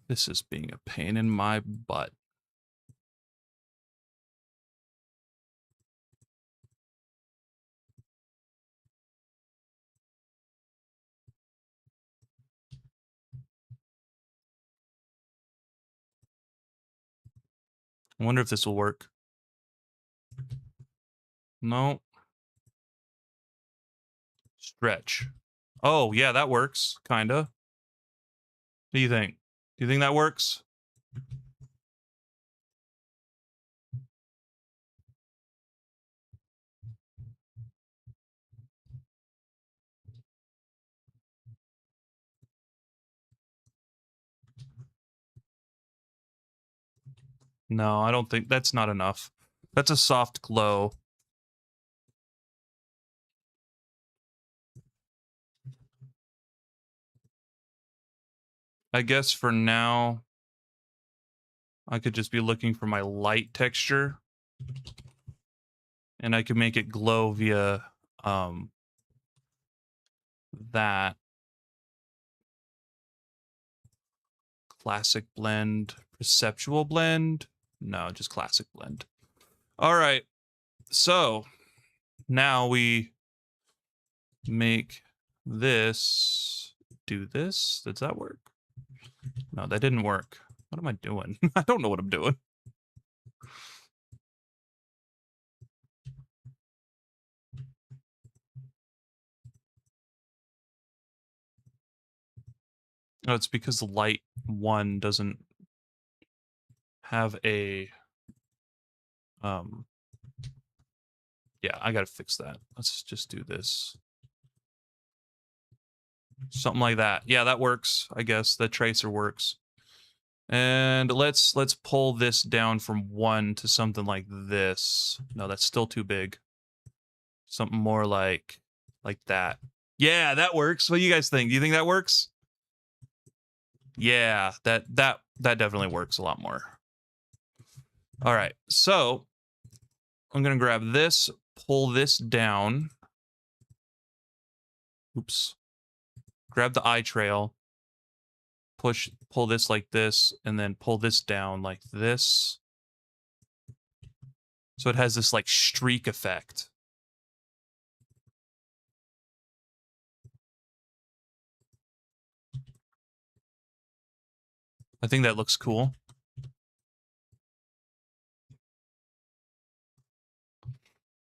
This is being a pain in my butt. I wonder if this will work. No. Stretch. Oh, yeah, that works, kinda. What do you think? Do you think that works? No, I don't think that's not enough. That's a soft glow. I guess for now, I could just be looking for my light texture. And I could make it glow via that. Classic blend, perceptual blend. No, just classic blend. All right. So now we make this do this. Does that work? No, that didn't work. What am I doing? I don't know what I'm doing. No, it's because the light one doesn't have a yeah, I gotta fix that. Let's just do this. Something like that. Yeah, that works. I guess the tracer works. And let's pull this down from 1 to something like this. No, that's still too big. Something more like that. Yeah, that works. What do you guys think? Do you think that works? Yeah, that definitely works a lot more. All right. So, I'm going to grab this, pull this down. Oops. Grab the eye trail. Pull this like this, and then pull this down like this. So it has this like streak effect. I think that looks cool.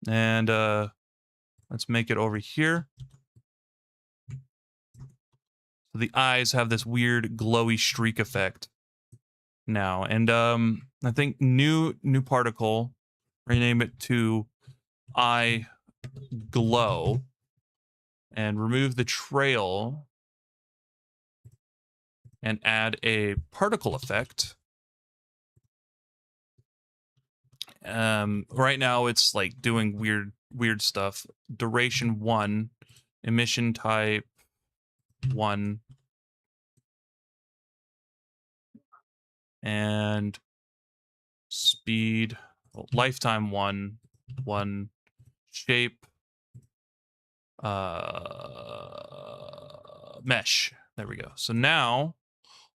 And let's make it over here. So the eyes have this weird glowy streak effect now. And I think new particle, rename it to eye glow, and remove the trail and add a particle effect. Right now it's like doing weird stuff. Duration 1, emission type 1, and speed, lifetime 1, shape, mesh. There we go. So now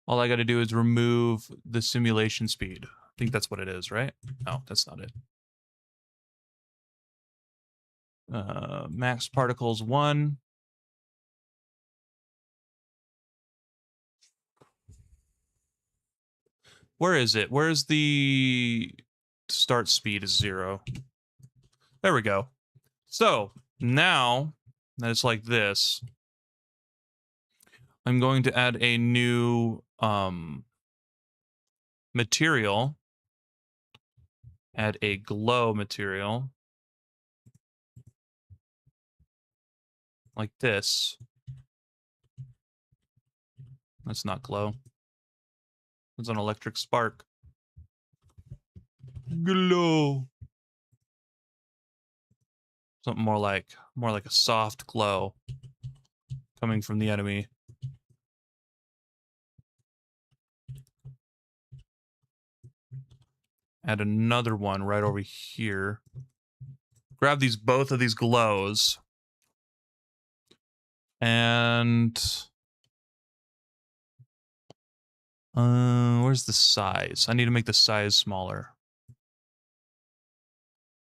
all I got to do is remove the simulation speed. I think that's what it is, right? No, that's not it. Max particles 1. Where is it? Where's the start speed is 0? There we go. So now that it's like this, I'm going to add a new material. Add a glow material. Like this. That's not glow. It's an electric spark. Glow. Something more like a soft glow coming from the enemy. Add another one right over here. Grab both of these glows. And where's the size? I need to make the size smaller.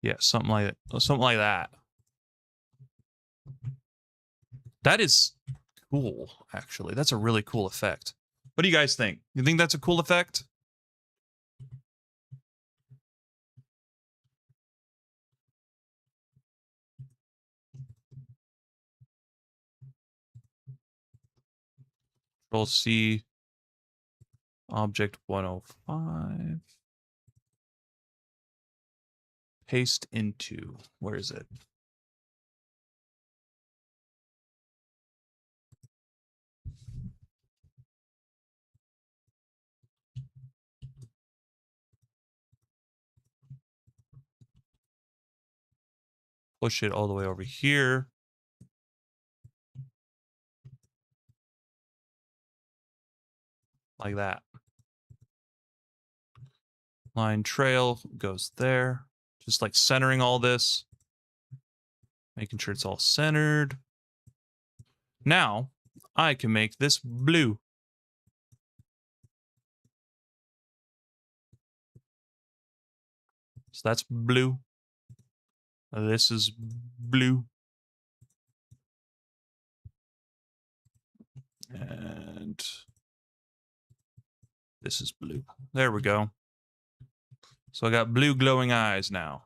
Yeah, something like that. That is cool, actually. That's a really cool effect. What do you guys think? You think that's a cool effect? Control C, object 105. Paste into, where is it? Push it all the way over here. Like that. Line trail goes there. Just like centering all this. Making sure it's all centered. Now, I can make this blue. So that's blue. This is blue. And this is blue. There we go. So I got blue glowing eyes now.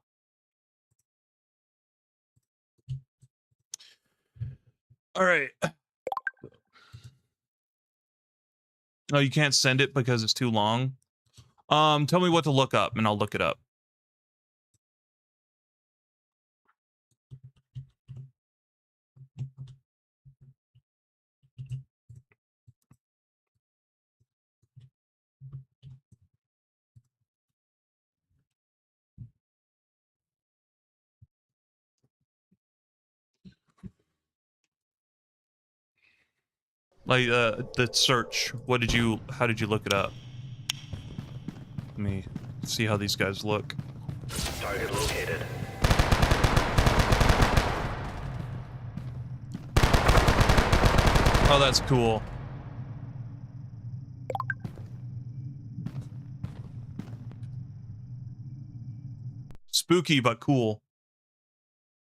All right. Oh, you can't send it because it's too long? Tell me what to look up and I'll look it up. Like the search. How did you look it up? Let me see how these guys look. Target located. Oh, that's cool. Spooky but cool.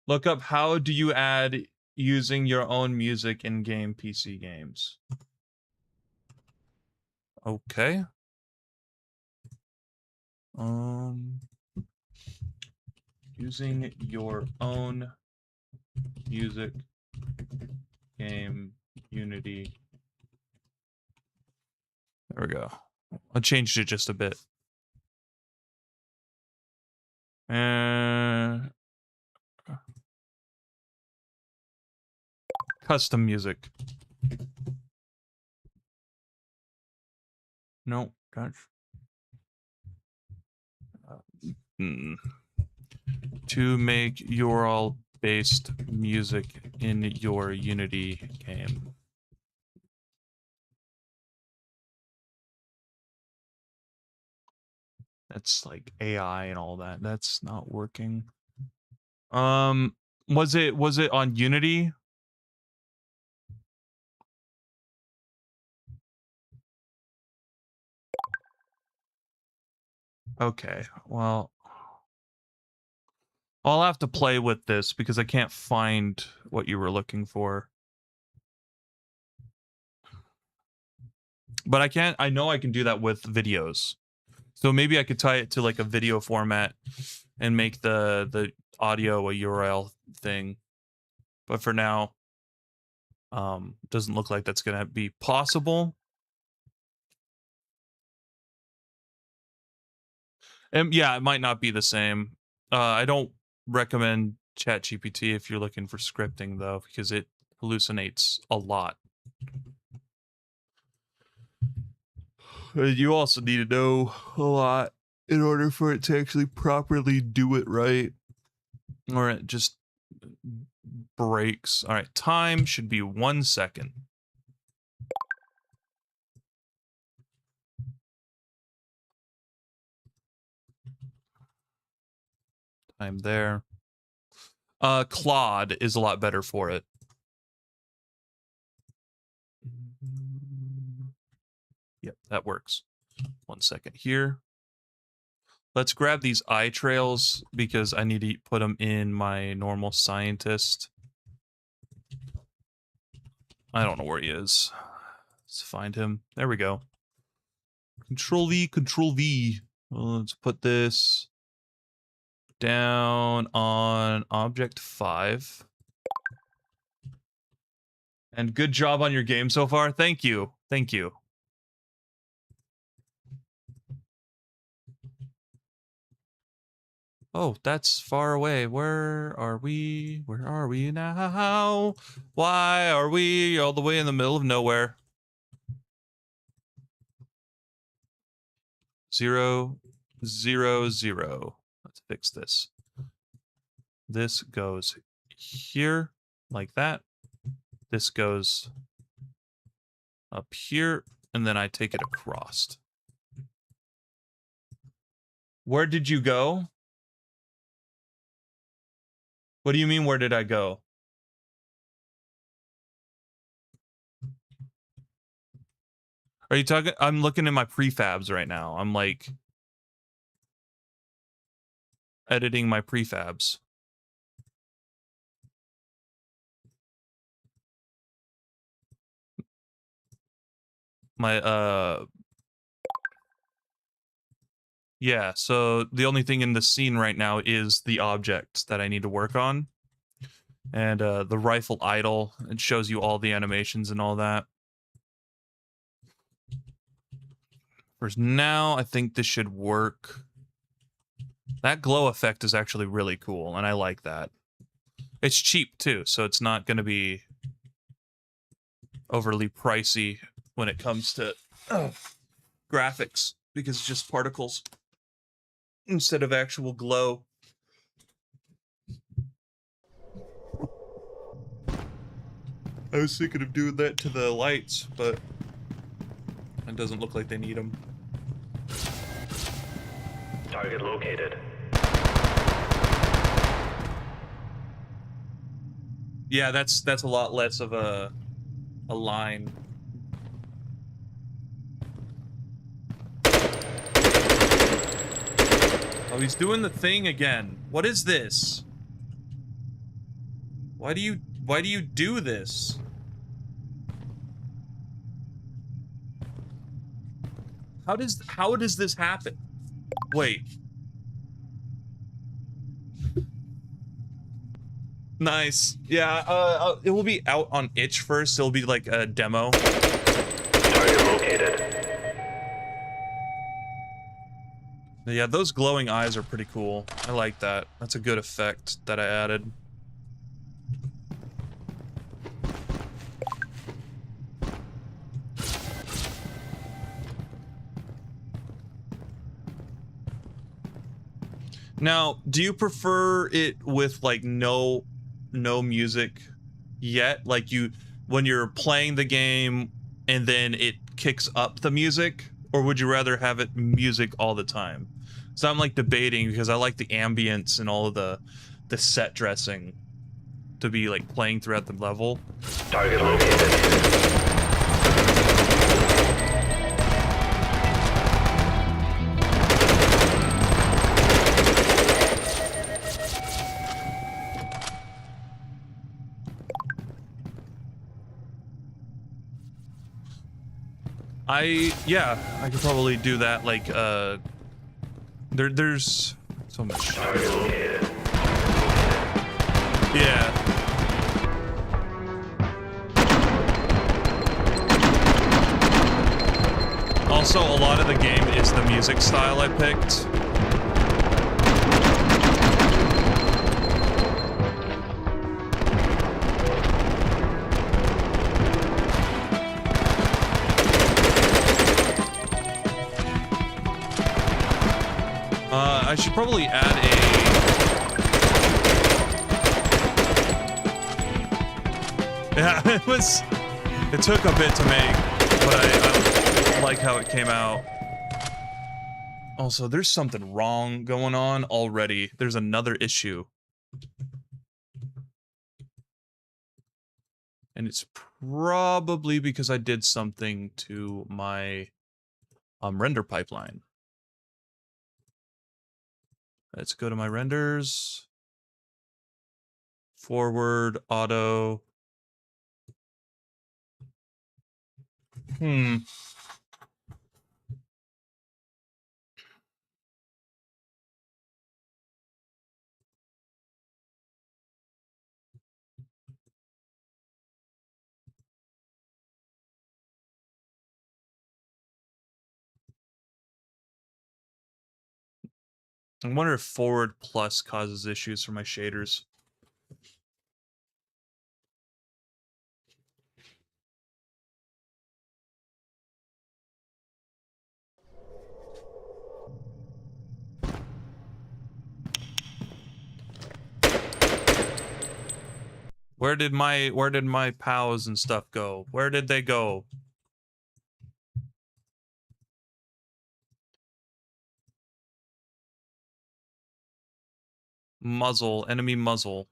Look up how do you add using your own music in game PC games. Okay. Using your own music game Unity. There we go. I changed it just a bit. Custom music. No, that's to make URL based music in your Unity game. That's like AI and all that. That's not working. Was it on Unity? Okay. Well, I'll have to play with this because I can't find what you were looking for. But I know I can do that with videos. So maybe I could tie it to like a video format and make the audio a URL thing. But for now, doesn't look like that's gonna be possible. And yeah, it might not be the same. I don't recommend ChatGPT if you're looking for scripting though, because it hallucinates a lot. You also need to know a lot in order for it to actually properly do it right, or it just breaks. All right, time should be 1 second. Time there. Claude is a lot better for it. Yep, that works. 1 second here. Let's grab these eye trails because I need to put them in my normal scientist. I don't know where he is. Let's find him. There we go. Control V, Control V. Well, let's put this down on object 5. And good job on your game so far. Thank you. Thank you. Oh, that's far away. Where are we? Where are we now? Why are we all the way in the middle of nowhere? 0, 0, 0. Let's fix this. This goes here, like that. This goes up here, and then I take it across. Where did you go? What do you mean, where did I go? Are you talking? I'm looking at my prefabs right now. I'm like editing my prefabs. My yeah, so the only thing in the scene right now is the object that I need to work on. And the rifle idle, it shows you all the animations and all that. For now, I think this should work. That glow effect is actually really cool, and I like that. It's cheap too, so it's not going to be overly pricey when it comes to graphics, because it's just particles instead of actual glow. I was thinking of doing that to the lights, but it doesn't look like they need them. Target located. Yeah, that's a lot less of a line. Oh, he's doing the thing again. What is this? Why do you do this? How does this happen? Wait. Nice. Yeah, it will be out on itch first. It'll be like a demo. Target located. Yeah, those glowing eyes are pretty cool. I like that. That's a good effect that I added. Now, do you prefer it with like no no music yet? Like when you're playing the game and then it kicks up the music, or would you rather have it music all the time? So I'm like debating because I like the ambience and all of the set dressing to be like playing throughout the level. Target located. Yeah, I could probably do that. Like there's so much. Target located. Yeah. Also, a lot of the game is the music style I picked. I should probably add a... Yeah, it took a bit to make, but I like how it came out. Also, there's something wrong going on already. There's another issue. And it's probably because I did something to my render pipeline. Let's go to my renders. Forward, auto. I wonder if forward plus causes issues for my shaders. Where did my pals and stuff go? Where did they go? Muzzle, enemy muzzle.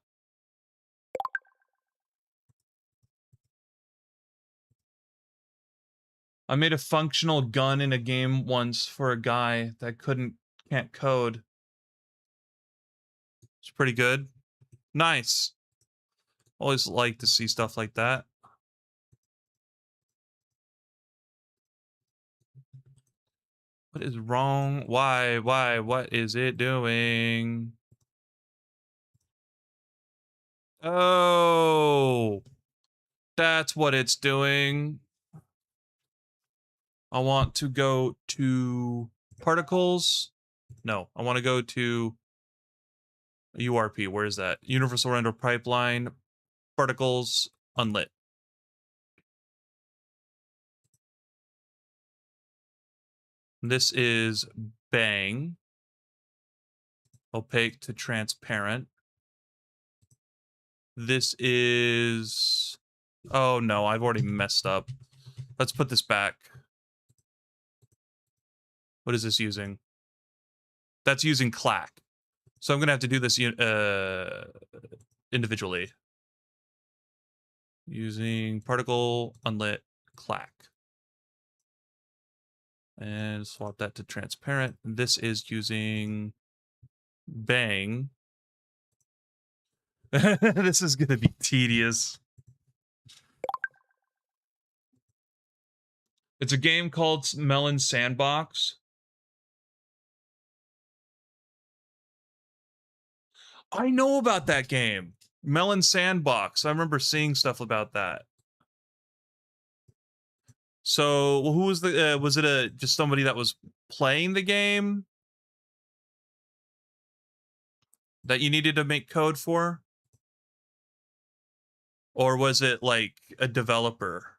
I made a functional gun in a game once for a guy that can't code. It's pretty good. Nice. Always like to see stuff like that. What is wrong? Why? What is it doing? Oh, that's what it's doing. I want to go to particles. No, I want to go to URP. Where is that? Universal Render Pipeline, particles, unlit. This is bang. Opaque to transparent. This is... Oh no, I've already messed up. Let's put this back. What is this using? That's using clack. So I'm gonna have to do this individually. Using particle, unlit, clack. And swap that to transparent. This is using bang. This is gonna be tedious. It's a game called Melon Sandbox. I know about that game. Melon Sandbox. I remember seeing stuff about that. So, well, who was was it just somebody that was playing the game that you needed to make code for? Or was it like a developer?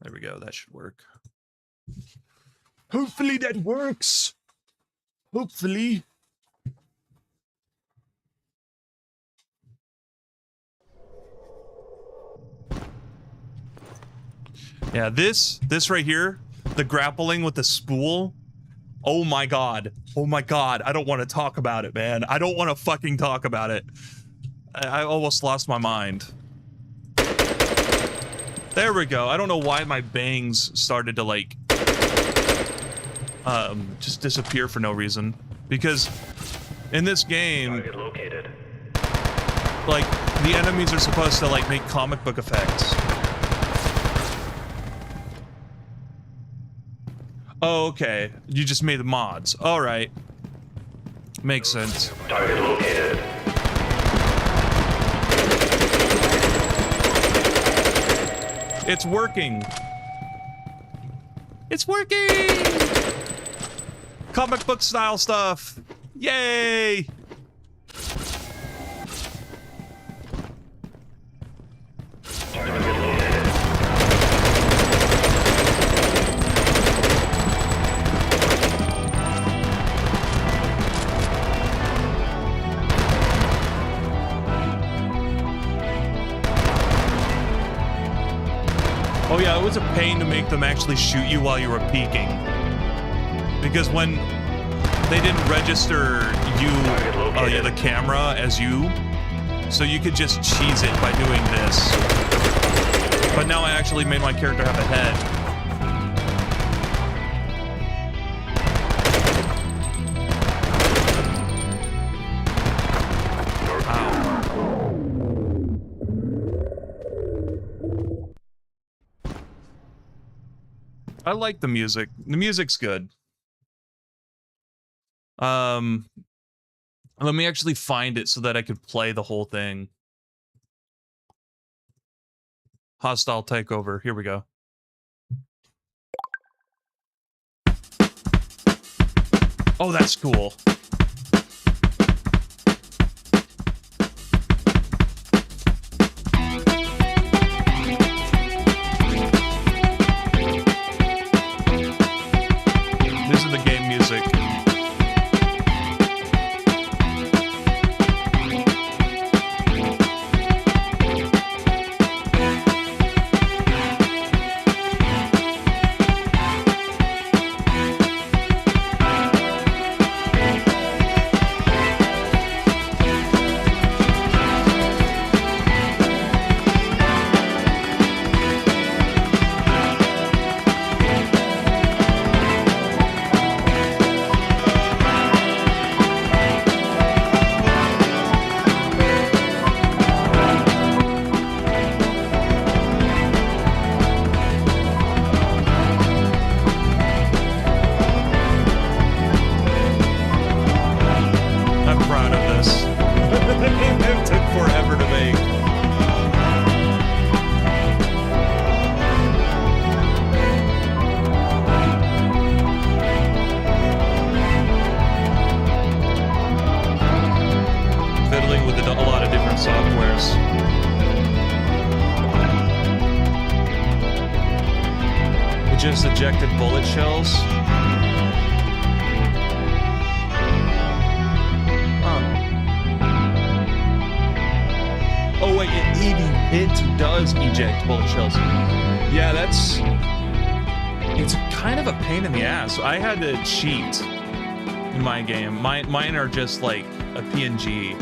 There we go. That should work. Hopefully that works. Hopefully. Yeah, this right here, the grappling with the spool. Oh my god. Oh my god. I don't want to talk about it, man. I don't want to fucking talk about it. I almost lost my mind. There we go. I don't know why my bangs started to like just disappear for no reason. Because in this game, Target located. like the enemies are supposed to like make comic book effects. Oh, okay. You just made the mods. All right. Makes sense. Target located. It's working. It's working. Comic book style stuff. Yay. Target located. Oh yeah, it was a pain to make them actually shoot you while you were peeking. Because when they didn't register you, the camera as you, so you could just cheese it by doing this. But now I actually made my character have a head. I like the music. The music's good. Let me actually find it so that I could play the whole thing. Hostile takeover. Here we go. Oh, that's cool. This is the game music. I'm proud of this. It took forever to make. Fiddling with a lot of different softwares. We just ejected bullet shells. Oh wait, it does eject bullet shells. Yeah, it's kind of a pain in the ass. I had to cheat in my game. Mine are just like a PNG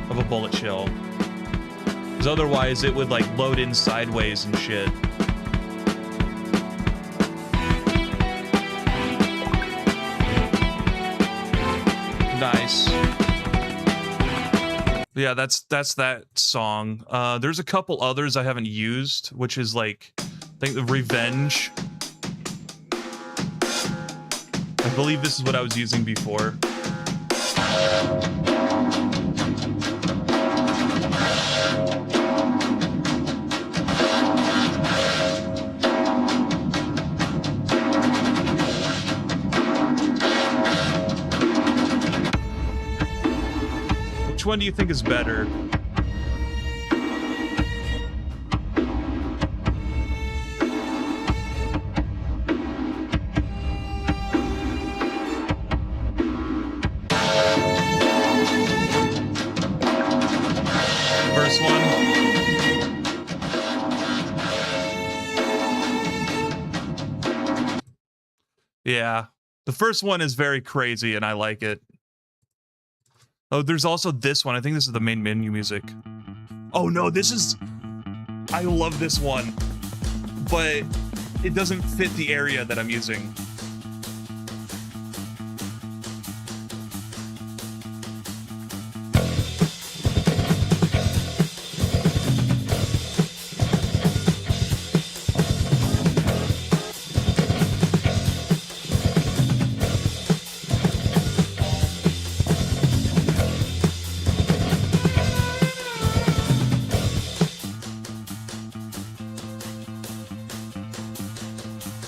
of a bullet shell. Because otherwise it would like load in sideways and shit. Nice. Yeah, that's that song. There's a couple others I haven't used, which is like, I think the Revenge. I believe this is what I was using before. Which one do you think is better? first one. Yeah. The first one is very crazy, and I like it. Oh, there's also this one. I think this is the main menu music. Oh, no, this is... I love this one. But it doesn't fit the area that I'm using.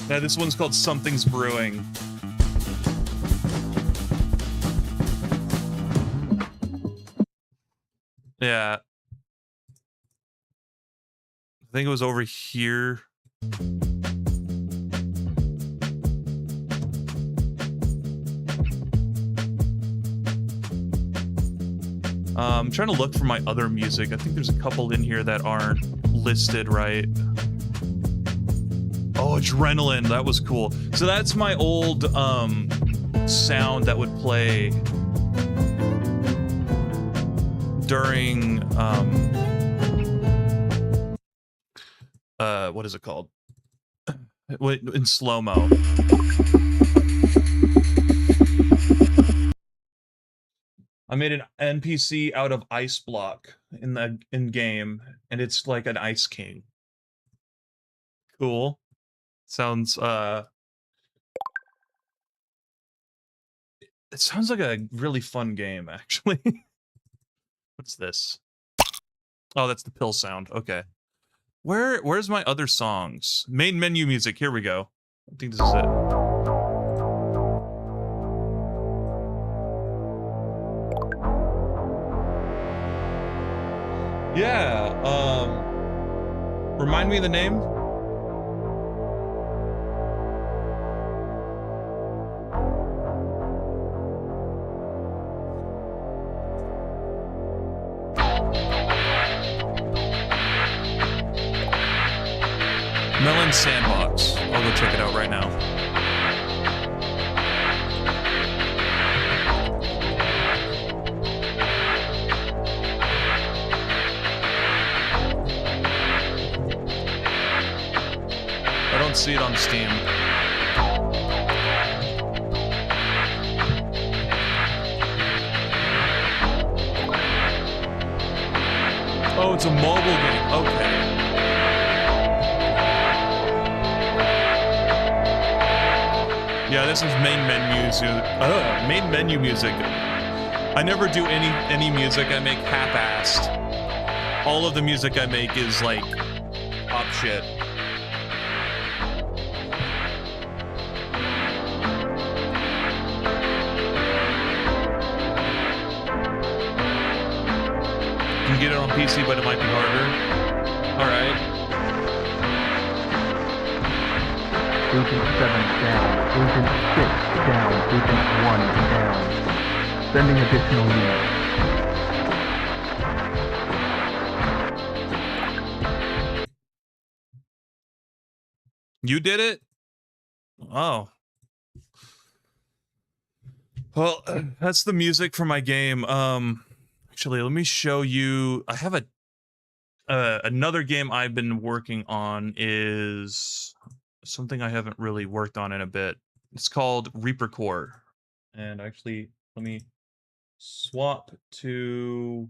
Yeah, this one's called Something's Brewing. Yeah. I think it was over here. I'm trying to look for my other music. I think there's a couple in here that aren't listed right. Oh, Adrenaline, that was cool. So that's my old sound that would play during what is it called? In slow-mo. I made an NPC out of ice block in game, and it's like an ice king. Cool. Sounds it sounds like a really fun game, actually. What's this? Oh, that's the pill sound. Okay. Where's my other songs? Main menu music. Here we go. I think this is it. Yeah, remind me of the name? Melon Sandbox. I'll go check it out right now. I don't see it on Steam. Oh, it's a mobile game. Okay. Yeah, this is main menu music. I never do any music I make half-assed. All of the music I make is like top shit. You can get it on PC, but it might be harder. All right. Agent 7 down. Agent 6 down. Agent 1 down. Sending additional units. You did it? Oh. Well, that's the music for my game. Actually, let me show you. I have another game I've been working on is something I haven't really worked on in a bit. It's called Reaper Core. And actually, let me swap to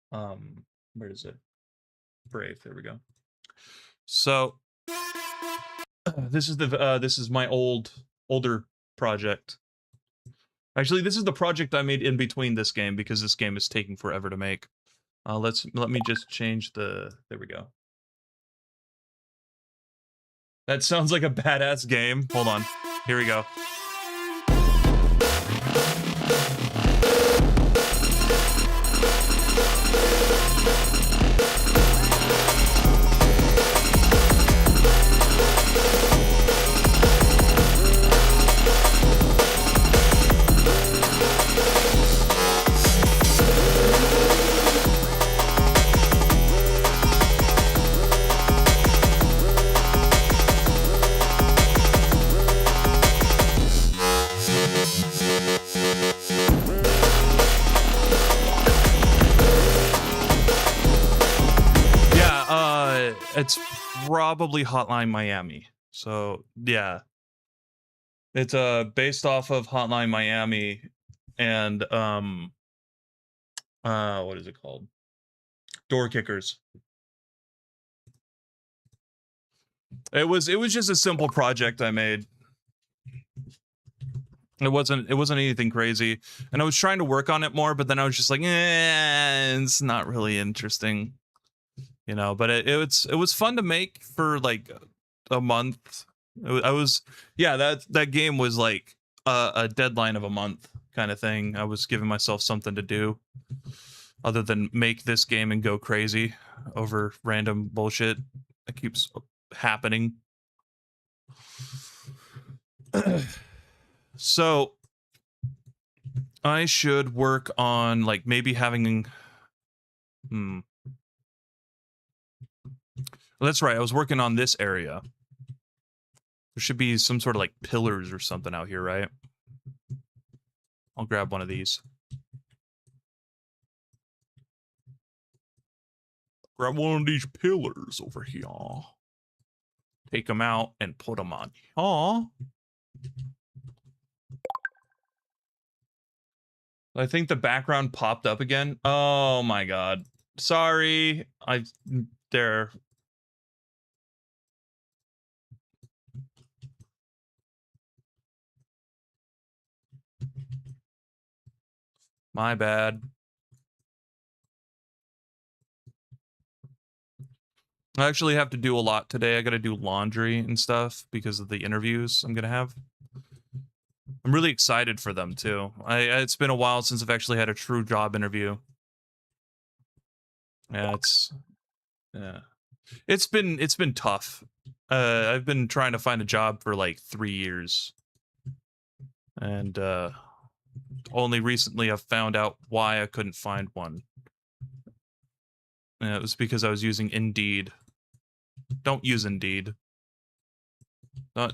where is it? Brave, there we go. So this is my older project. Actually, this is the project I made in between this game because this game is taking forever to make. Let me just change the, there we go. That sounds like a badass game. Hold on. Here we go. It's probably Hotline Miami. So yeah, it's based off of Hotline Miami, and what is it called? Door Kickers. It was just a simple project I made. It wasn't anything crazy, and I was trying to work on it more, but then I was just like, it's not really interesting, you know. But it was fun to make for like a month. I was yeah, that game was like a deadline of a month kind of thing. I was giving myself something to do other than make this game and go crazy over random bullshit that keeps happening. So I should work on like maybe having well, that's right. I was working on this area. There should be some sort of like pillars or something out here, right? I'll grab one of these. Grab one of these pillars over here. Take them out and put them on. Aw. I think the background popped up again. Oh my god. Sorry. There. My bad. I actually have to do a lot today. I got to do laundry and stuff because of the interviews I'm going to have. I'm really excited for them too. It's been a while since I've actually had a true job interview. Yeah, it's been tough. I've been trying to find a job for like 3 years. And only recently I've found out why I couldn't find one. And it was because I was using Indeed. Don't use Indeed.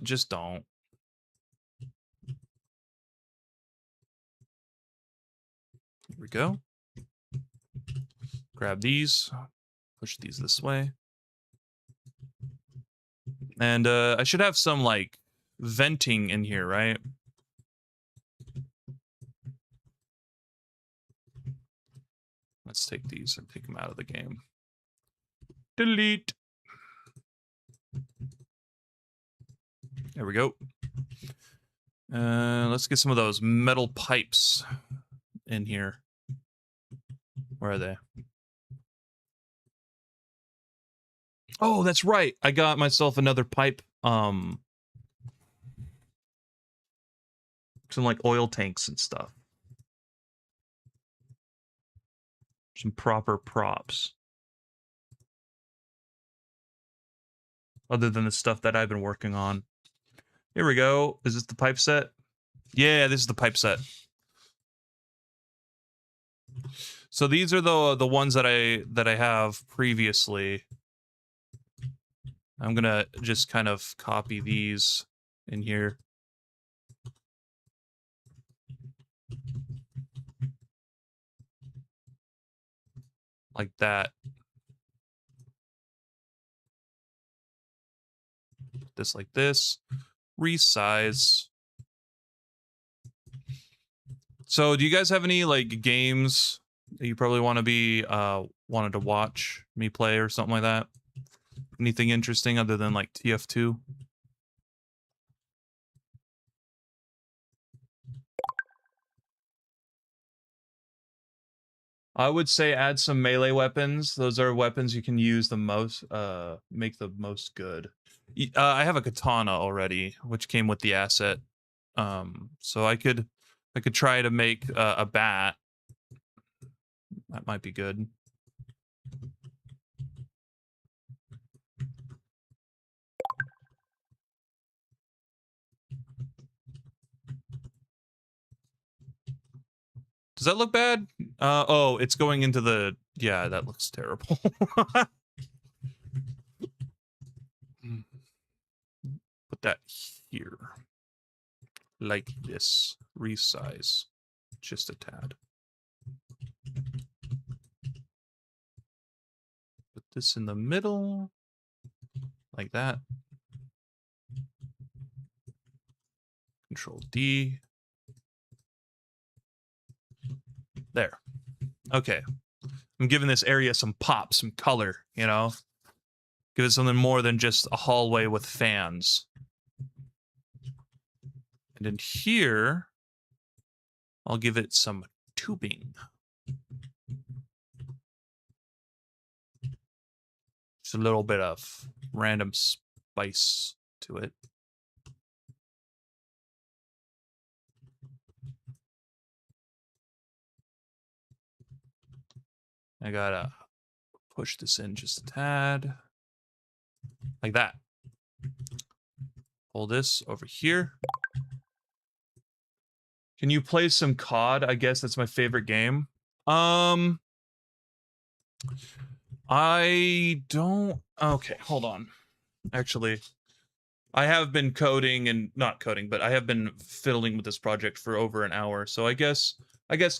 Just don't. Here we go. Grab these. Push these this way. And I should have some like venting in here, right? Let's take these and take them out of the game. Delete. There we go. Let's get some of those metal pipes in here. Where are they? Oh, that's right. I got myself another pipe. Some like oil tanks and stuff. Some proper props. Other than the stuff that I've been working on. Here we go. Is this the pipe set? Yeah, this is the pipe set. So these are the ones that I have previously. I'm gonna just kind of copy these in here. Like that. This like this. Resize. So do you guys have any like games that you probably want to be wanted to watch me play or something like that? Anything interesting other than like TF2? I would say add some melee weapons. Those are weapons you can use the most, make the most good. I have a katana already, which came with the asset. So I could try to make a bat. That might be good. Does that look bad? Oh, it's going into the... Yeah, that looks terrible. Put that here. Like this. Resize. Just a tad. Put this in the middle. like that. Control D. There. Okay. I'm giving this area some pop, some color, you know? Give it something more than just a hallway with fans. And in here, I'll give it some tubing. Just a little bit of random spice to it. I gotta push this in just a tad. Like that. Pull this over here. Can you play some COD? I guess that's my favorite game. I don't... Okay, hold on. Actually, I have been coding and... Not coding, but I have been fiddling with this project for over an hour. So I guess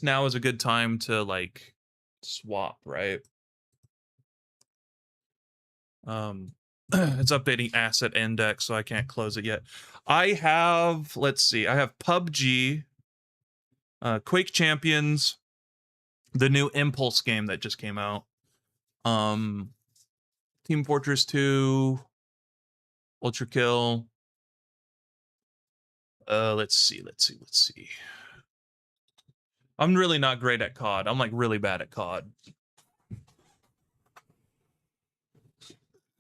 now is a good time to, like, swap, right? It's updating asset index, so I can't close it yet. I have... Let's see. I have PUBG, Quake Champions, the new Impulse game that just came out. Team Fortress 2, Ultra Kill. Let's see. I'm really not great at COD. I'm like really bad at COD.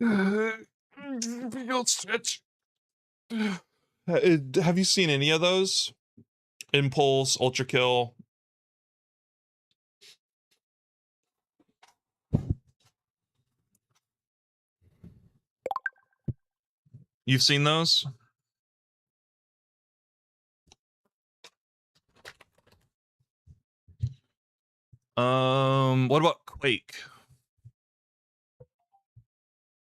Have you seen any of those? Impulse, Ultra Kill. You've seen those? What about Quake?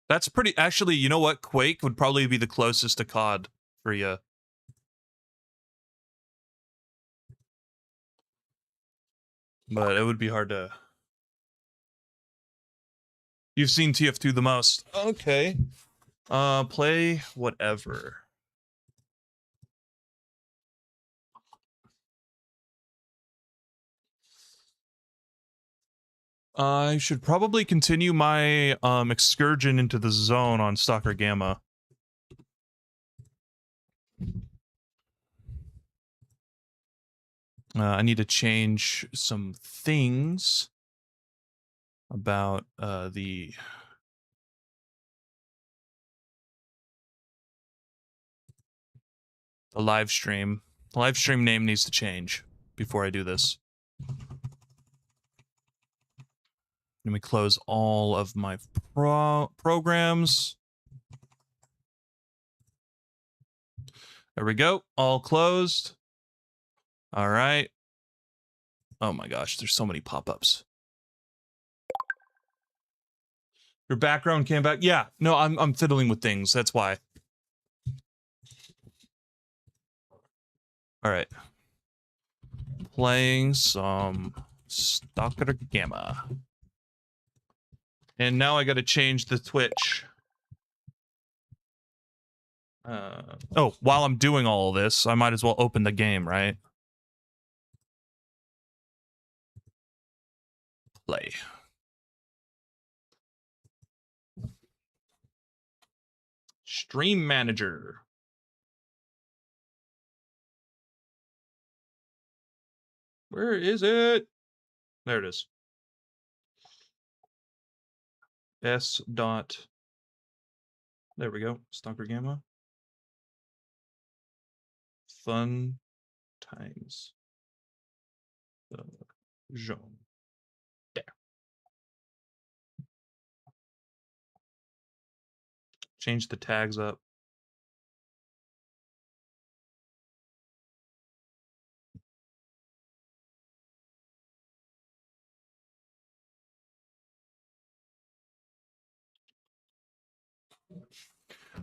That's pretty... Actually, you know what? Quake would probably be the closest to COD for you. But it would be hard to... You've seen TF2 the most. Okay. Play whatever. I should probably continue my excursion into the zone on Stalker Gamma. I need to change some things about the live stream. The live stream name needs to change before I do this. Let me close all of my programs. There we go. All closed. All right. Oh my gosh, there's so many pop-ups. Your background came back. Yeah, no, I'm fiddling with things. That's why. All right. Playing some Stalker Gamma. And now I got to change the Twitch. Oh, while I'm doing all of this, I might as well open the game, right? Play. Stream Manager. Where is it? There it is. S dot. There we go. Stalker Gamma. Fun times. The zone. There. Change the tags up.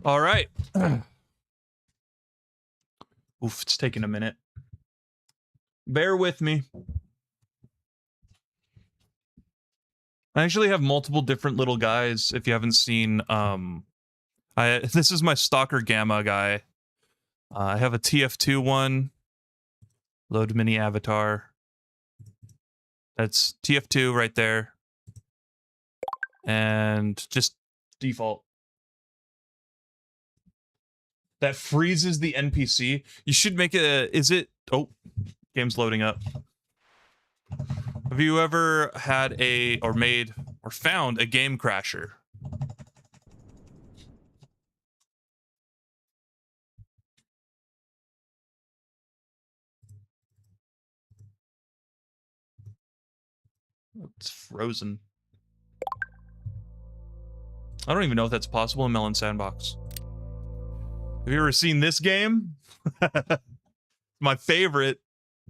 All right. Oof, it's taking a minute. Bear with me. I actually have multiple different little guys. If you haven't seen This is my Stalker Gamma guy. I have a TF2 one. Load mini avatar. That's TF2 right there. And just default. That freezes the NPC. You should make it is it... Oh, game's loading up. Have you ever had or made or found a game crasher? It's frozen. I don't even know if that's possible in Melon Sandbox. Have you ever seen this game? My favorite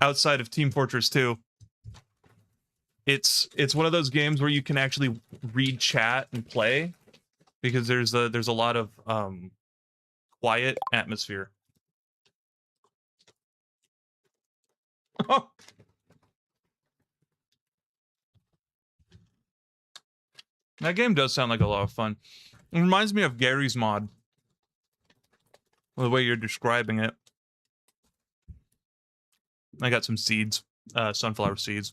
outside of Team Fortress 2. It's one of those games where you can actually read chat and play because there's a lot of quiet atmosphere. That game does sound like a lot of fun. It reminds me of Gary's mod. The way you're describing it. I got some seeds. Sunflower seeds.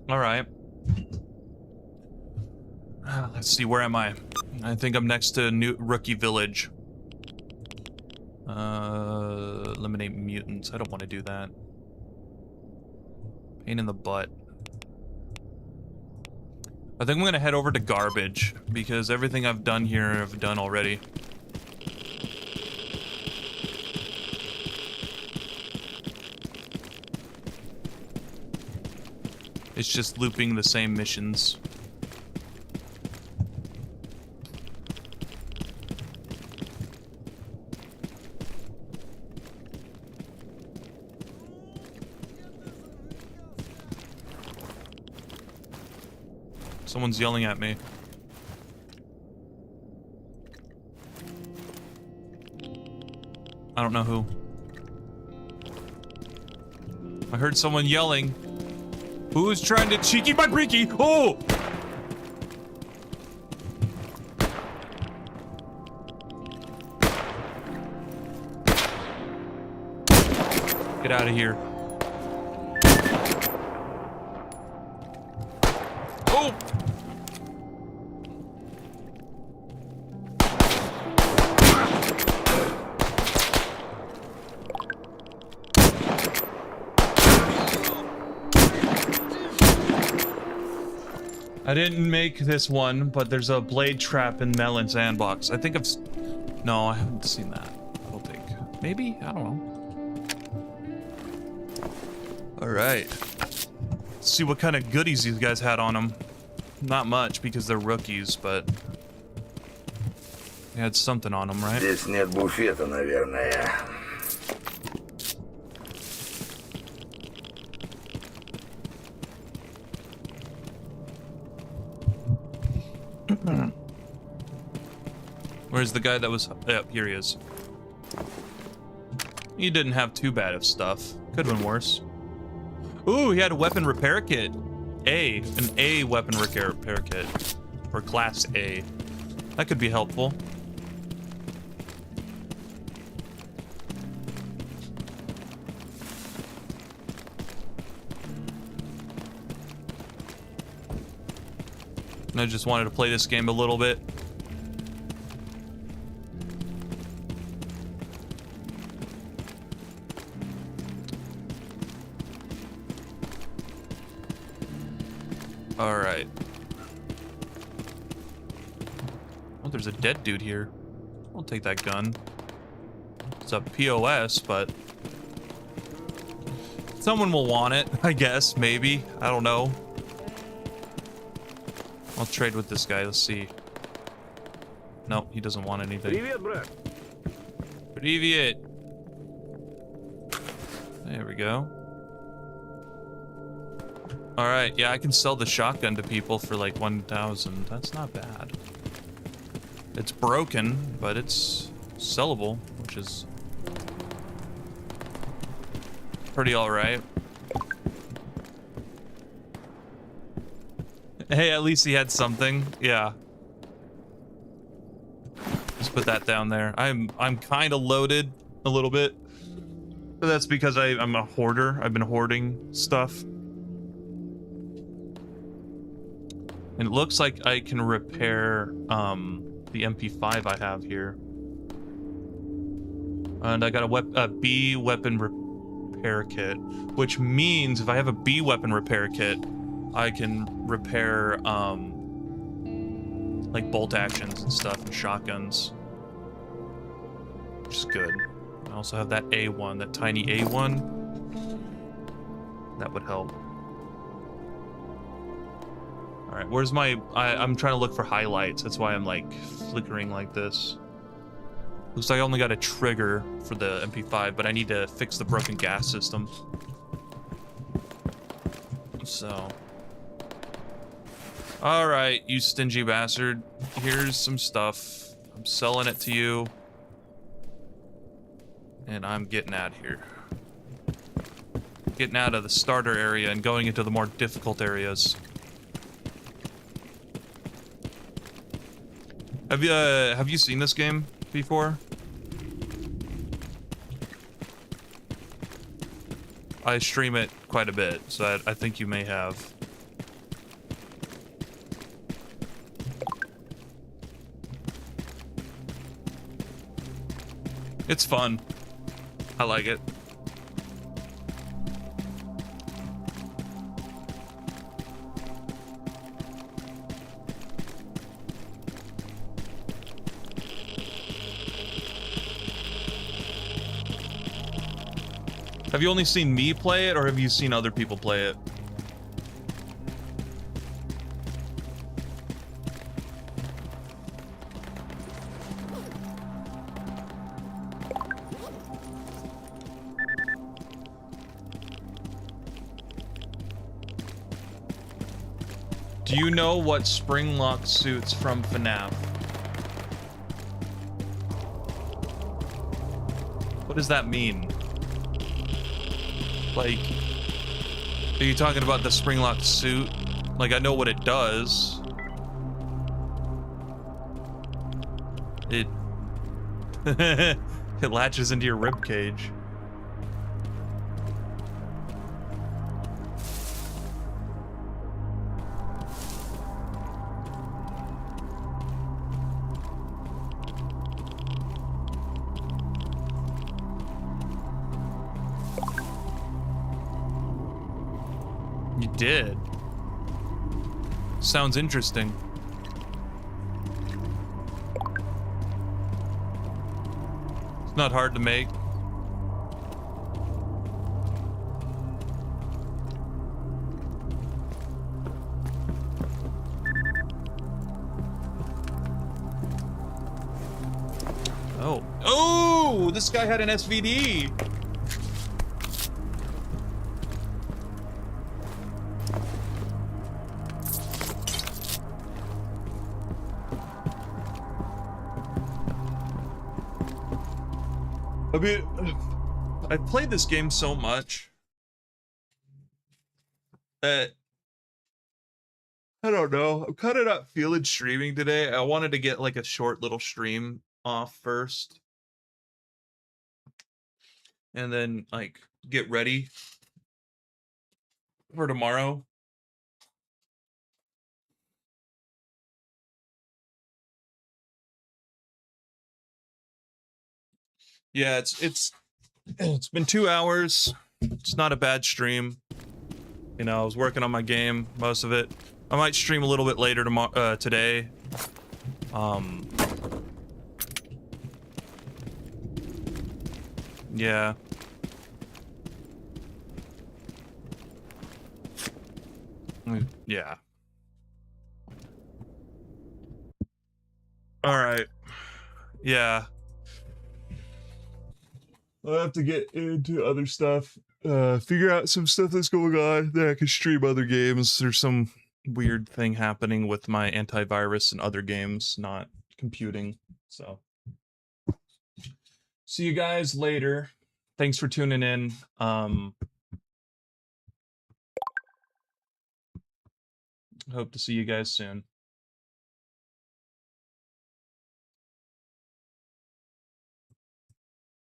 Alright. Let's see, where am I? I think I'm next to New Rookie Village. Eliminate mutants. I don't want to do that. Pain in the butt. I think I'm gonna head over to garbage because everything I've done here I've done already. It's just looping the same missions. Someone's yelling at me. I don't know who. I heard someone yelling. Who's trying to cheeky my breaky? Oh! Get out of here. Oh! I didn't make this one, but there's a blade trap in Melon Sandbox. I think no, I haven't seen that. I don't think. Maybe? I don't know. Alright. Let's see what kind of goodies these guys had on them. Not much, because they're rookies, but... they had something on them, right? Здесь нет буфета, наверное. Where's the guy that was... Yep, here he is. He didn't have too bad of stuff. Could've been worse. Ooh, he had a weapon repair kit. An A weapon repair kit. For class A. That could be helpful. I just wanted to play this game a little bit. Alright. Oh, there's a dead dude here. I'll take that gun. It's a POS, but... someone will want it, I guess, maybe. I don't know. I'll trade with this guy, let's see. Nope, he doesn't want anything. Привет, брат. Привет. There we go. Alright, yeah, I can sell the shotgun to people for like 1,000. That's not bad. It's broken, but it's sellable, which is pretty all right. Hey, at least he had something. Yeah. Just put that down there. I'm kind of loaded a little bit. But that's because I'm a hoarder. I've been hoarding stuff. And it looks like I can repair the MP5 I have here. And I got a B weapon repair kit, which means if I have a B weapon repair kit, I can repair like bolt actions and stuff and shotguns, which is good. I also have that A1, that tiny A1. That would help. All right, where's my? I'm trying to look for highlights. That's why I'm like flickering like this. Looks like I only got a trigger for the MP5, but I need to fix the broken gas system. So. All right, you stingy bastard. Here's some stuff. I'm selling it to you. And I'm getting out of here. Getting out of the starter area and going into the more difficult areas. Have you seen this game before? I stream it quite a bit, so I think you may have. It's fun. I like it. Have you only seen me play it, or have you seen other people play it? Do you know what spring lock suits from FNAF? What does that mean? Like, are you talking about the spring lock suit? Like, I know what it does. It it latches into your rib cage. You did. Sounds interesting. It's not hard to make. Oh. Oh, this guy had an SVD. I mean, I've played this game so much that I don't know. I'm kind of not feeling streaming today. I wanted to get like a short little stream off first, and then like get ready for tomorrow. Yeah, it's been 2 hours. It's not a bad stream. You know, I was working on my game most of it. I might stream a little bit later tomorrow, today. Yeah. Yeah. All right. Yeah. I'll have to get into other stuff. Figure out some stuff that's going on. Then I can stream other games. There's some weird thing happening with my antivirus and other games not computing. So, see you guys later. thanks for tuning in. Hope to see you guys soon.